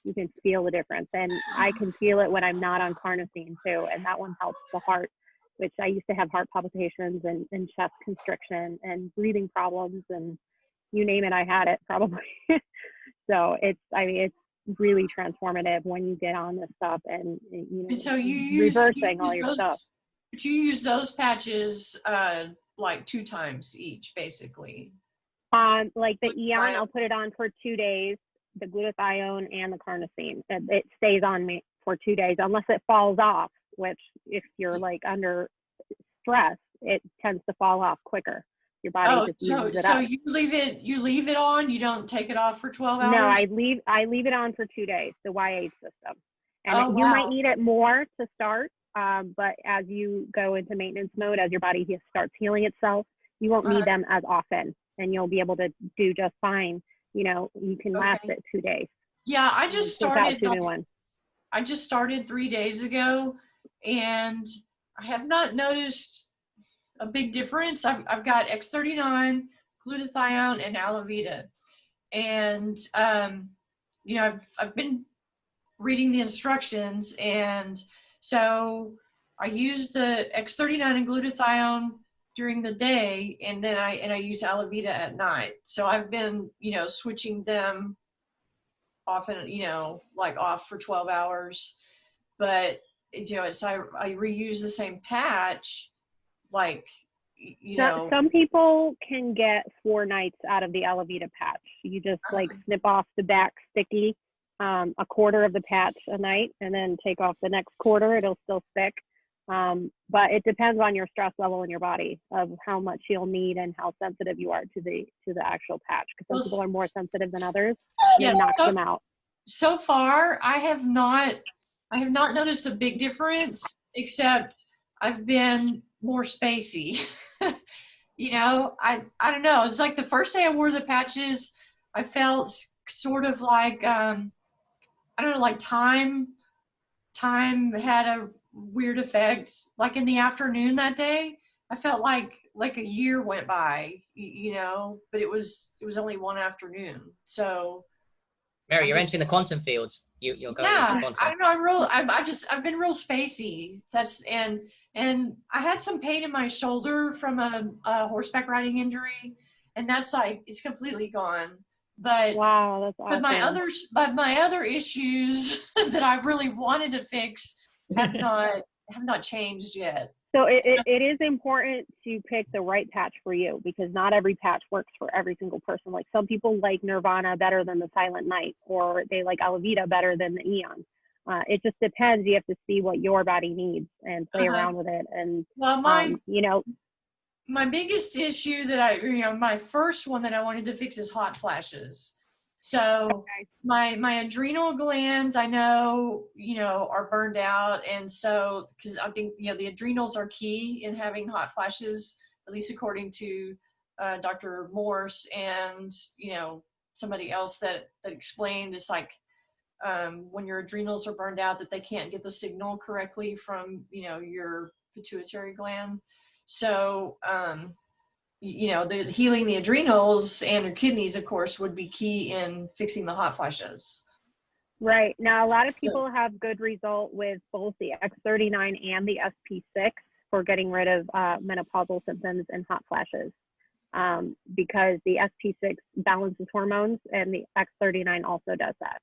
You can feel the difference. And I can feel it when I'm not on carnosine too. And that one helps the heart, which I used to have heart palpitations and chest constriction and breathing problems, and you name it, I had it probably. So it's really transformative when you get on this stuff and you know, and so reversing all your stuff. But you use those patches like 2 times each, basically. Like the Eon, I'll put it on for 2 days, the glutathione and the carnosine. It stays on me for 2 days unless it falls off, which if you're like under stress, it tends to fall off quicker. Your body just uses it up. So you leave it on, you don't take it off for 12 hours? No, I leave it on for 2 days, the YH system. And you might need it more to start, but as you go into maintenance mode, as your body starts healing itself, you won't need them as often and you'll be able to do just fine. You know, you can last it 2 days. Yeah, I just started 3 days ago and I have not noticed a big difference. I've got X39, glutathione, and Alavita. And, you know, I've been reading the instructions. And so I use the X39 and glutathione during the day, and then I use Alavita at night. So I've been, you know, switching them often, you know, like off for 12 hours. But, you know, I reuse the same patch, like, you know. Some people can get 4 nights out of the Alavita patch. You just like snip off the back sticky, a quarter of the patch a night, and then take off the next quarter. It'll still stick. But it depends on your stress level in your body of how much you'll need and how sensitive you are to the actual patch. Because some people are more sensitive than others. And knock them out. So far, I have not noticed a big difference, except I've been more spacey. You know, I don't know. It's like the first day I wore the patches, I felt sort of like, I don't know, like time had a weird effect. Like in the afternoon that day, I felt like a year went by, you know, but it was only one afternoon. So Mary, you're entering the quantum fields. You're going into the quantum. I know. I've been real spacey. And I had some pain in my shoulder from a horseback riding injury, and that's like it's completely gone. But wow, that's awesome. But my other issues that I really wanted to fix have not changed yet. So it is important to pick the right patch for you, because not every patch works for every single person. Like some people like Nirvana better than the Silent Night, or they like Alavita better than the Eon. It just depends. You have to see what your body needs and play around with it. And my biggest issue that my first one that I wanted to fix is hot flashes. So my adrenal glands, I know, are burned out. And so, because I think, the adrenals are key in having hot flashes, at least according to Dr. Morse and, somebody else that explained it's like when your adrenals are burned out that they can't get the signal correctly from, your pituitary gland. So, the healing the adrenals and your kidneys, of course, would be key in fixing the hot flashes. Right. Now, a lot of people have good result with both the X39 and the SP6 for getting rid of menopausal symptoms and hot flashes, because the SP6 balances hormones and the X39 also does that.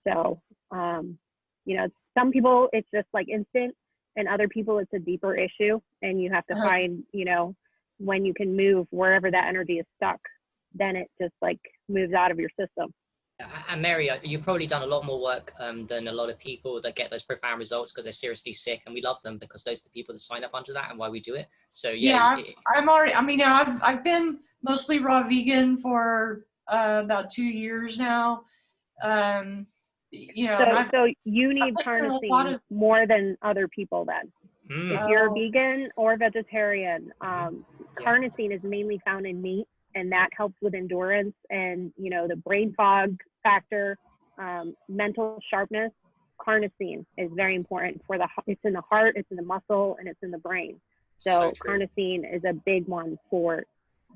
So, some people it's just like instant, and other people it's a deeper issue, and you have to find, when you can move wherever that energy is stuck, then it just like moves out of your system. And Mary, you've probably done a lot more work than a lot of people that get those profound results because they're seriously sick, and we love them because those are the people that sign up under that and why we do it. So I'm already. I've been mostly raw vegan for about 2 years now. So you need carnosine more than other people then. If you're vegan or vegetarian, carnosine is mainly found in meat, and that helps with endurance and, the brain fog factor, mental sharpness. Carnosine is very important it's in the heart, it's in the muscle, and it's in the brain. So carnosine is a big one for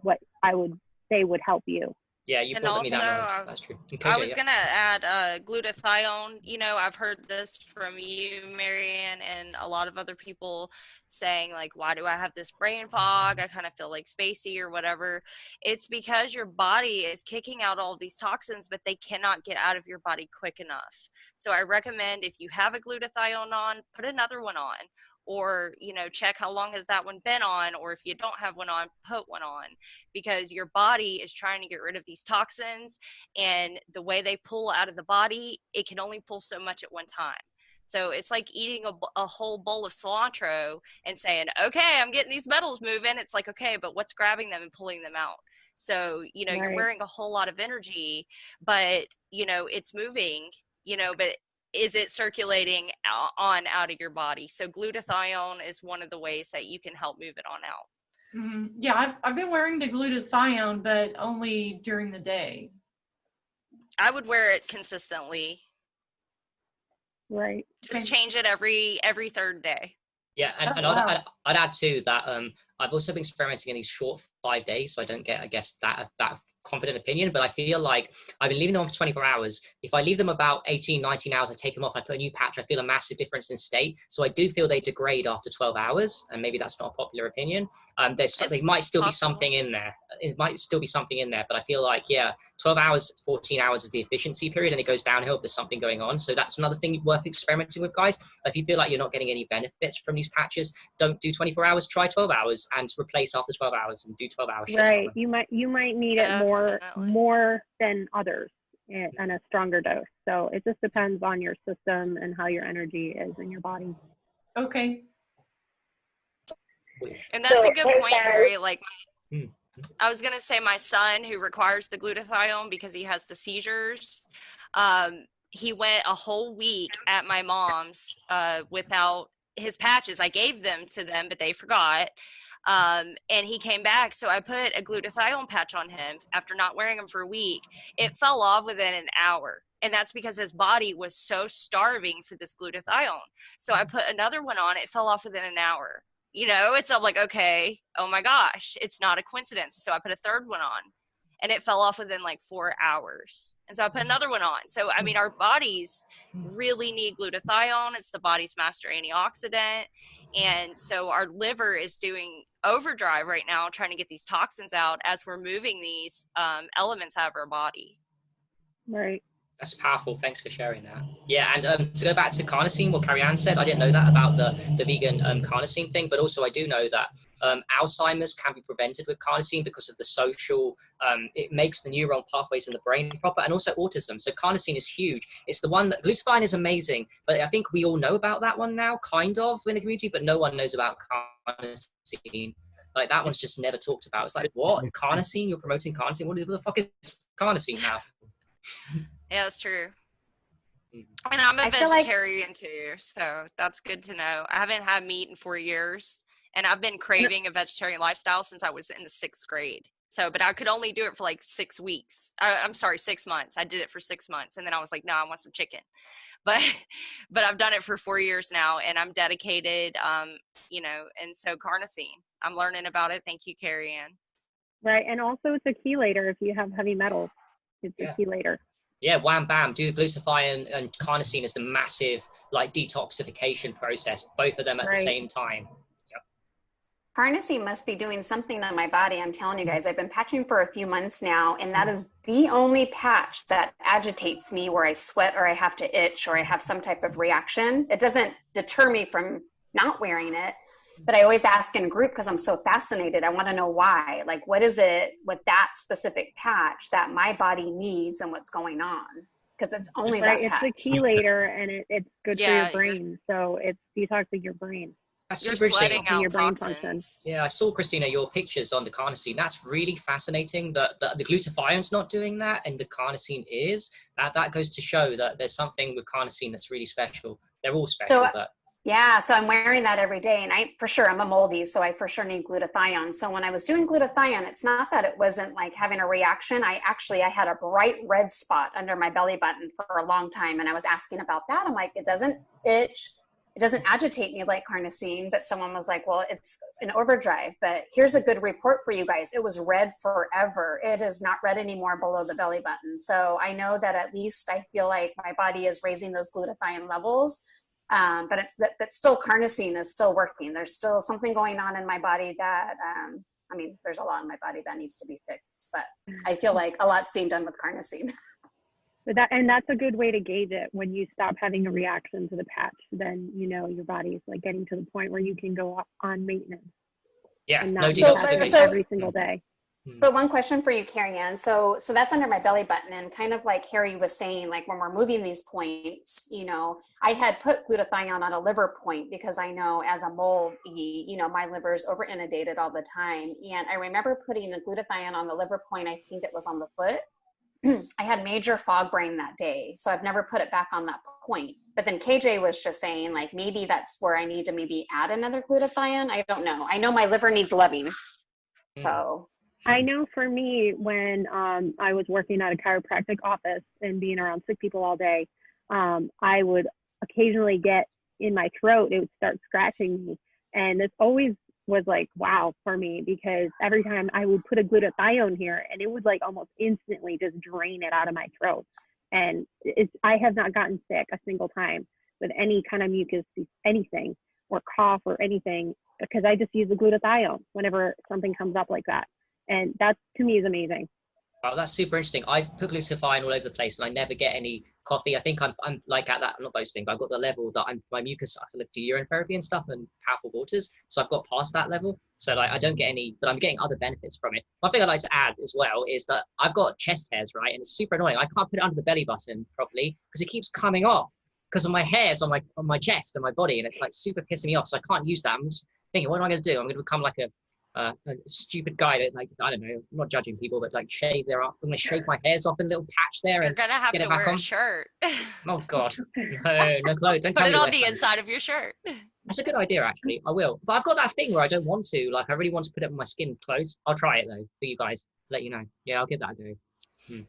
what I would say would help you. Yeah, you brought me that. That's true. Okay, I was gonna add glutathione. I've heard this from you, Marianne, and a lot of other people saying like, why do I have this brain fog? I kind of feel like spacey or whatever. It's because your body is kicking out all of these toxins, but they cannot get out of your body quick enough. So I recommend if you have a glutathione on, put another one on. Or, check how long has that one been on, or if you don't have one on, put one on, because your body is trying to get rid of these toxins, and the way they pull out of the body, it can only pull so much at one time. So it's like eating a whole bowl of cilantro and saying, okay, I'm getting these metals moving. It's like, okay, but what's grabbing them and pulling them out? So, you're wearing a whole lot of energy, but, it's moving, but is it circulating out of your body? So glutathione is one of the ways that you can help move it on out. Mm-hmm. Yeah, I've been wearing the glutathione, but only during the day. I would wear it consistently. Right. Just change it every third day. Yeah, and I'd add too that I've also been experimenting in these short 5 days, so I don't get, I guess, that confident opinion, but I feel like I've been leaving them on for 24 hours. If I leave them about 18, 19 hours, I take them off, I put a new patch, I feel a massive difference in state. So I do feel they degrade after 12 hours, and maybe that's not a popular opinion. There might still be something in there. It might still be something in there, but I feel like, 12 hours, 14 hours is the efficiency period, and it goes downhill if there's something going on. So that's another thing worth experimenting with, guys. If you feel like you're not getting any benefits from these patches, don't do 24 hours, try 12 hours and replace after 12 hours and do 12 hour shifts. Right. You might need it more than others and a stronger dose. So it just depends on your system and how your energy is in your body. Okay. And that's a good point, Harry. Like, I was going to say my son, who requires the glutathione because he has the seizures, he went a whole week at my mom's without his patches. I gave them to them, but they forgot. And he came back. So I put a glutathione patch on him after not wearing them for a week. It fell off within an hour. And that's because his body was so starving for this glutathione. So I put another one on. It fell off within an hour. It's like, okay, oh my gosh, it's not a coincidence. So I put a third one on. and it fell off within like 4 hours. And so I put another one on. So, I mean, our bodies really need glutathione. It's the body's master antioxidant. And so our liver is doing overdrive right now, trying to get these toxins out as we're moving these elements out of our body. Right. That's powerful. Thanks for sharing that. Yeah, and to go back to carnosine, what Carrie Ann said, I didn't know that about the vegan carnosine thing, but also I do know that Alzheimer's can be prevented with carnosine because of the social, it makes the neuron pathways in the brain proper, and also autism. So carnosine is huge. It's the one that, glutathione is amazing, but I think we all know about that one now, kind of, in the community, but no one knows about carnosine. Like, that one's just never talked about. It's like, what? Carnosine? You're promoting carnosine? What the fuck is carnosine now? Yeah, that's true. And I'm a vegetarian too, so that's good to know. I haven't had meat in 4 years, and I've been craving a vegetarian lifestyle since I was in the 6th grade. So, but I could only do it for like 6 weeks. I'm sorry, 6 months. I did it for 6 months, and then I was like, no, I want some chicken. But I've done it for 4 years now, and I'm dedicated, you know, and so carnosine. I'm learning about it. Thank you, Carrie Ann. Right, and also it's a chelator if you have heavy metals. It's a chelator. Yeah, wham bam. Do glutathione and carnosine is the massive like detoxification process. Both of them at the same time. Yep. Carnosine must be doing something to my body. I'm telling you guys, I've been patching for a few months now, and that is the only patch that agitates me where I sweat or I have to itch or I have some type of reaction. It doesn't deter me from not wearing it, but I always ask in group because I'm so fascinated. I want to know why. Like, what is it with that specific patch that my body needs and what's going on? Because it's only that patch. It's a chelator, and it's good for your brain. So it's detoxing your brain. You're sweating out toxins. Yeah, I saw, Christina, your pictures on the carnosine. That's really fascinating that the glutathione's not doing that and the carnosine is. That goes to show that there's something with carnosine that's really special. They're all special, but... Yeah, so I'm wearing that every day, and I'm a moldy, so I for sure need glutathione. So when I was doing glutathione, it's not that it wasn't like having a reaction. I had a bright red spot under my belly button for a long time, and I was asking about that. I'm like, it doesn't itch, it doesn't agitate me like carnosine, but someone was like, well, it's an overdrive, but here's a good report for you guys. It was red forever. It is not red anymore below the belly button. So I know that at least I feel like my body is raising those glutathione levels. But still carnosine is still working. There's still something going on in my body that, there's a lot in my body that needs to be fixed, but I feel like a lot's being done with carnosine. And that's a good way to gauge it. When you stop having a reaction to the patch, then, you know, your body's like getting to the point where you can go on maintenance. Yeah, and no detoxification every single day. But one question for you, Carrie Ann. So that's under my belly button, and kind of like Harry was saying, like when we're moving these points, you know, I had put glutathione on a liver point because I know as a mold, you know, my liver is over inundated all the time. And I remember putting the glutathione on the liver point. I think it was on the foot. I had major fog brain that day, so I've never put it back on that point. But then KJ was just saying, like, maybe that's where I need to maybe add another glutathione. I don't know. I know my liver needs loving, so. I know for me, when I was working at a chiropractic office and being around sick people all day, I would occasionally get in my throat, it would start scratching me. And this always was like, wow, for me, because every time I would put a glutathione here and it would like almost instantly just drain it out of my throat. And I have not gotten sick a single time with any kind of mucus, anything, or cough or anything, because I just use the glutathione whenever something comes up like that. And that to me is amazing. Wow, that's super interesting. I've put glutathione all over the place and I never get any coffee. I think I'm like at that, I'm not boasting, but I've got the level that my mucus, I can look to urine therapy and stuff and powerful waters. So I've got past that level. So like, I don't get any, but I'm getting other benefits from it. One thing I'd like to add as well is that I've got chest hairs, right? And it's super annoying. I can't put it under the belly button properly because it keeps coming off because of my hairs on my chest and my body. And it's like super pissing me off. So I can't use that. I'm just thinking, what am I going to do? I'm going to become like a stupid guy that, like, I don't know, I'm not judging people, but like shave their arm. I'm gonna shave my hairs off in a little patch there. You're gonna have to wear a shirt. Oh God, no clothes. Don't tell me. Put it on the inside of your shirt. That's a good idea, actually. I will, but I've got that thing where I don't want to. Like, I really want to put it on my skin close. I'll try it though for you guys. Let you know. Yeah, I'll give that a go.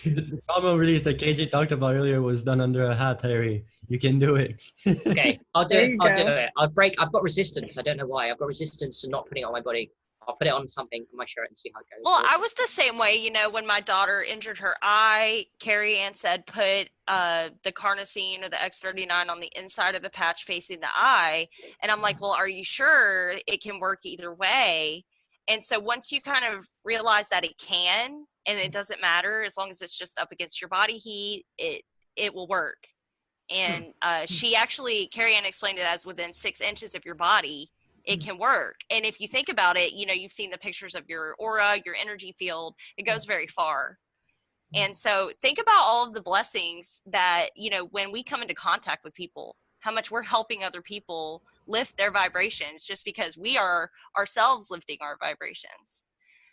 The promo release that KJ talked about earlier was done under a hat, Harry. You can do it. Okay, I'll do it. I'll do it. I've got resistance. I don't know why. I've got resistance to not putting it on my body. I'll put it on something on my shirt and see how it goes. Well, I was the same way, you know, when my daughter injured her eye, Carrie Ann said put the carnosine or the X39 on the inside of the patch facing the eye. And I'm like, well, are you sure it can work either way? And so once you kind of realize that it can, and it doesn't matter, as long as it's just up against your body heat, it will work. And she actually, Carrie Ann explained it as within 6 inches of your body, it can work. And if you think about it, you know, you've seen the pictures of your aura, your energy field, it goes very far. And so think about all of the blessings that, you know, when we come into contact with people, how much we're helping other people lift their vibrations just because we are ourselves lifting our vibrations.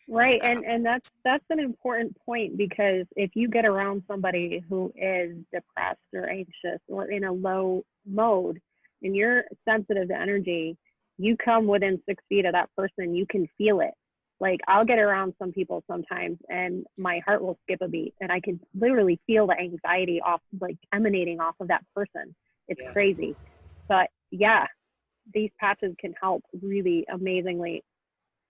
Right. So. And that's an important point, because if you get around somebody who is depressed or anxious or in a low mode and you're sensitive to energy, you come within 6 feet of that person, you can feel it. Like, I'll get around some people sometimes and my heart will skip a beat and I can literally feel the anxiety emanating off of that person. It's crazy. But yeah, these patches can help really amazingly.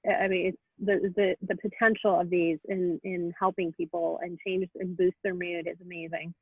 I mean, it's the potential of these in helping people and change and boost their mood is amazing.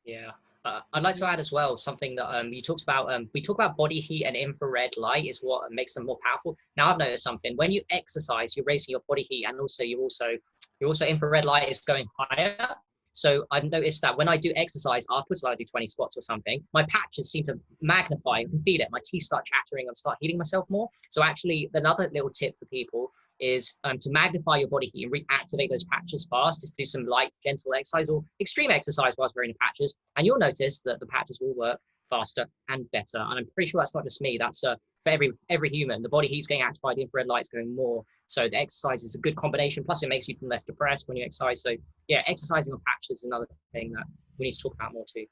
Yeah. I'd like to add as well something that you talked about. We talk about body heat, and infrared light is what makes them more powerful. Now I've noticed something. When you exercise, you're raising your body heat, and also you're also infrared light is going higher. So I've noticed that when I do exercise afterwards, like I do 20 squats or something, my patches seem to magnify. You can feel it. My teeth start chattering and start healing myself more. So actually, another little tip for people is to magnify your body heat and reactivate those patches fast. Just do some light, gentle exercise or extreme exercise whilst wearing the patches, and you'll notice that the patches will work faster and better. And I'm pretty sure that's not just me. That's for every human. The body heat's getting activated, the infrared light's going more. So the exercise is a good combination. Plus, it makes you less depressed when you exercise. So yeah, exercising on patches is another thing that we need to talk about more too.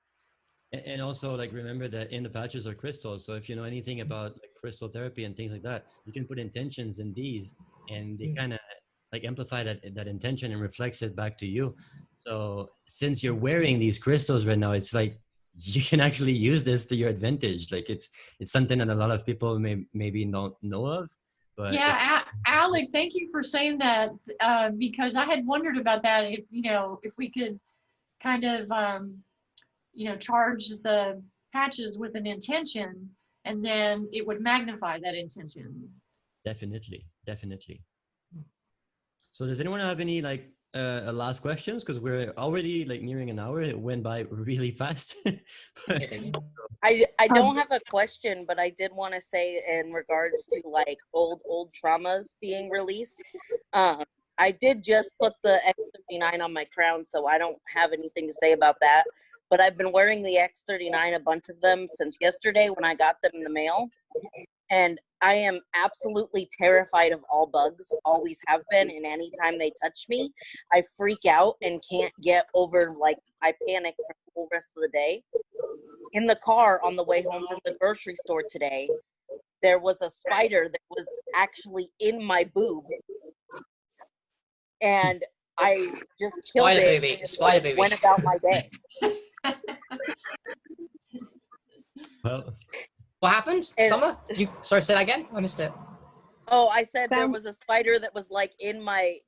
And also, like, remember that in the patches are crystals. So if you know anything about like crystal therapy and things like that, you can put intentions in these, and they kind of like amplify that intention and reflects it back to you. So since you're wearing these crystals right now, it's like you can actually use this to your advantage. Like it's something that a lot of people maybe don't know of. But yeah, Alec, thank you for saying that, because I had wondered about that. If we could kind of charge the patches with an intention, and then it would magnify that intention. Definitely. So does anyone have any like last questions? Because we're already like nearing an hour. It went by really fast. I don't have a question, but I did want to say in regards to like old traumas being released. I did just put the X39 on my crown, so I don't have anything to say about that. But I've been wearing the X39, a bunch of them, since yesterday when I got them in the mail. And I am absolutely terrified of all bugs, always have been, and anytime they touch me, I freak out and can't get over, like, I panic for the whole rest of the day. In the car on the way home from the grocery store today, there was a spider that was actually in my boob. And I just killed it and went about my day. Well, what happened? Summer? Sorry, say that again? I missed it. Oh, I said there was a spider that was like in my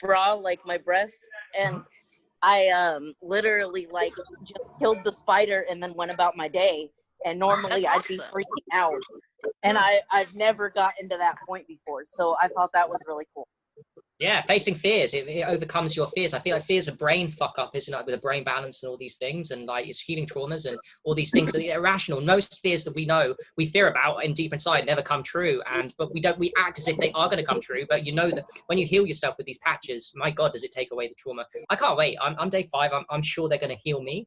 bra, like my breast, and I literally like just killed the spider and then went about my day. And normally I'd be freaking out, and I've never gotten to that point before, so I thought that was really cool. Yeah, facing fears, it overcomes your fears. I feel like fear's a brain fuck up, isn't it? With a brain balance and all these things, and like it's healing traumas and all these things that are irrational. Most fears that we know we fear about and deep inside never come true, but we act as if they are going to come true. But you know that when you heal yourself with these patches, my God, does it take away the trauma? I can't wait. I'm day 5. I'm sure they're going to heal me.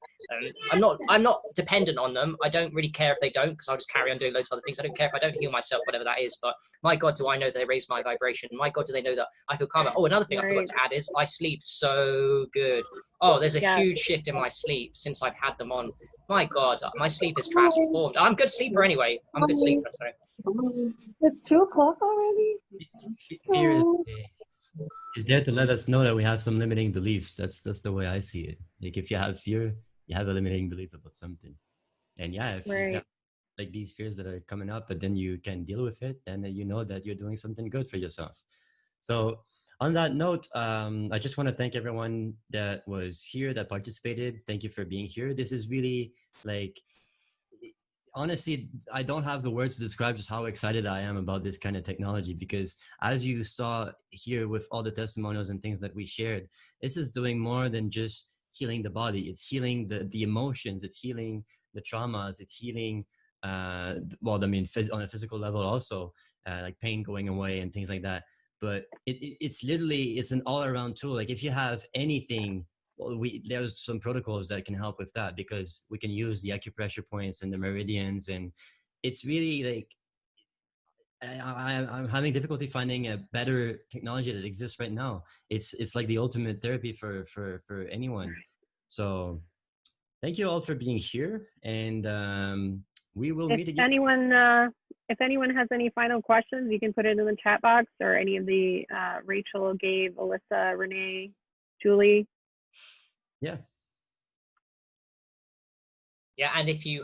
I'm not dependent on them. I don't really care if they don't, because I'll just carry on doing loads of other things. I don't care if I don't heal myself, whatever that is. But my God, do I know that they raise my vibration? My God, do they know that I feel calmer? Oh, another thing I forgot to add is I sleep so good. Oh, there's a huge shift in my sleep since I've had them on. My God, my sleep is transformed. I'm a good sleeper anyway. I'm a good sleeper. So. It's 2:00 already. Fear is there to let us know that we have some limiting beliefs. That's the way I see it. Like if you have fear, you have a limiting belief about something. And yeah, if like these fears that are coming up, but then you can deal with it, and then you know that you're doing something good for yourself. So on that note, I just want to thank everyone that was here, that participated. Thank you for being here. This is really like, honestly, I don't have the words to describe just how excited I am about this kind of technology, because as you saw here with all the testimonials and things that we shared, this is doing more than just healing the body. It's healing the emotions, it's healing the traumas, it's healing, well, I mean, on a physical level also, like pain going away and things like that. But it's literally, it's an all-around tool. Like if you have anything, well, there's some protocols that can help with that, because we can use the acupressure points and the meridians, and it's really like I'm having difficulty finding a better technology that exists right now. It's like the ultimate therapy for anyone. So thank you all for being here, and we will meet again. If anyone has any final questions, you can put it in the chat box, or any of the Rachel, Gabe, Alyssa, Renee, Julie. Yeah. Yeah, and if you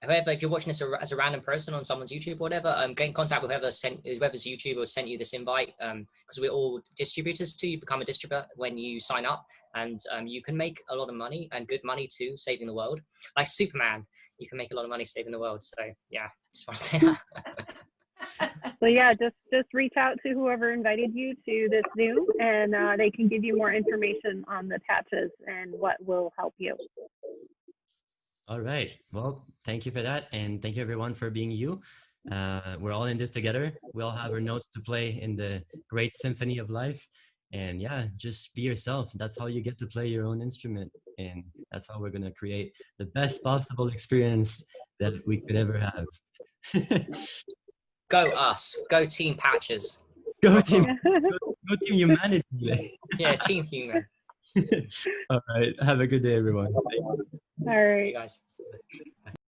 whoever, if you're watching this as a random person on someone's YouTube or whatever, get in contact with whoever's YouTube or sent you this invite, because we're all distributors too. You become a distributor when you sign up, and you can make a lot of money, and good money too, saving the world. Like Superman, you can make a lot of money saving the world. So yeah, just want to say that. So yeah, just reach out to whoever invited you to this Zoom, and they can give you more information on the patches and what will help you. All right. Well, thank you for that. And thank you everyone for being you. We're all in this together. We all have our notes to play in the great symphony of life. And yeah, just be yourself. That's how you get to play your own instrument. And that's how we're going to create the best possible experience that we could ever have. Go us. Go Team Patches. Go Team Humanity. Yeah, Team Human. All right. Have a good day, everyone. All right. You guys.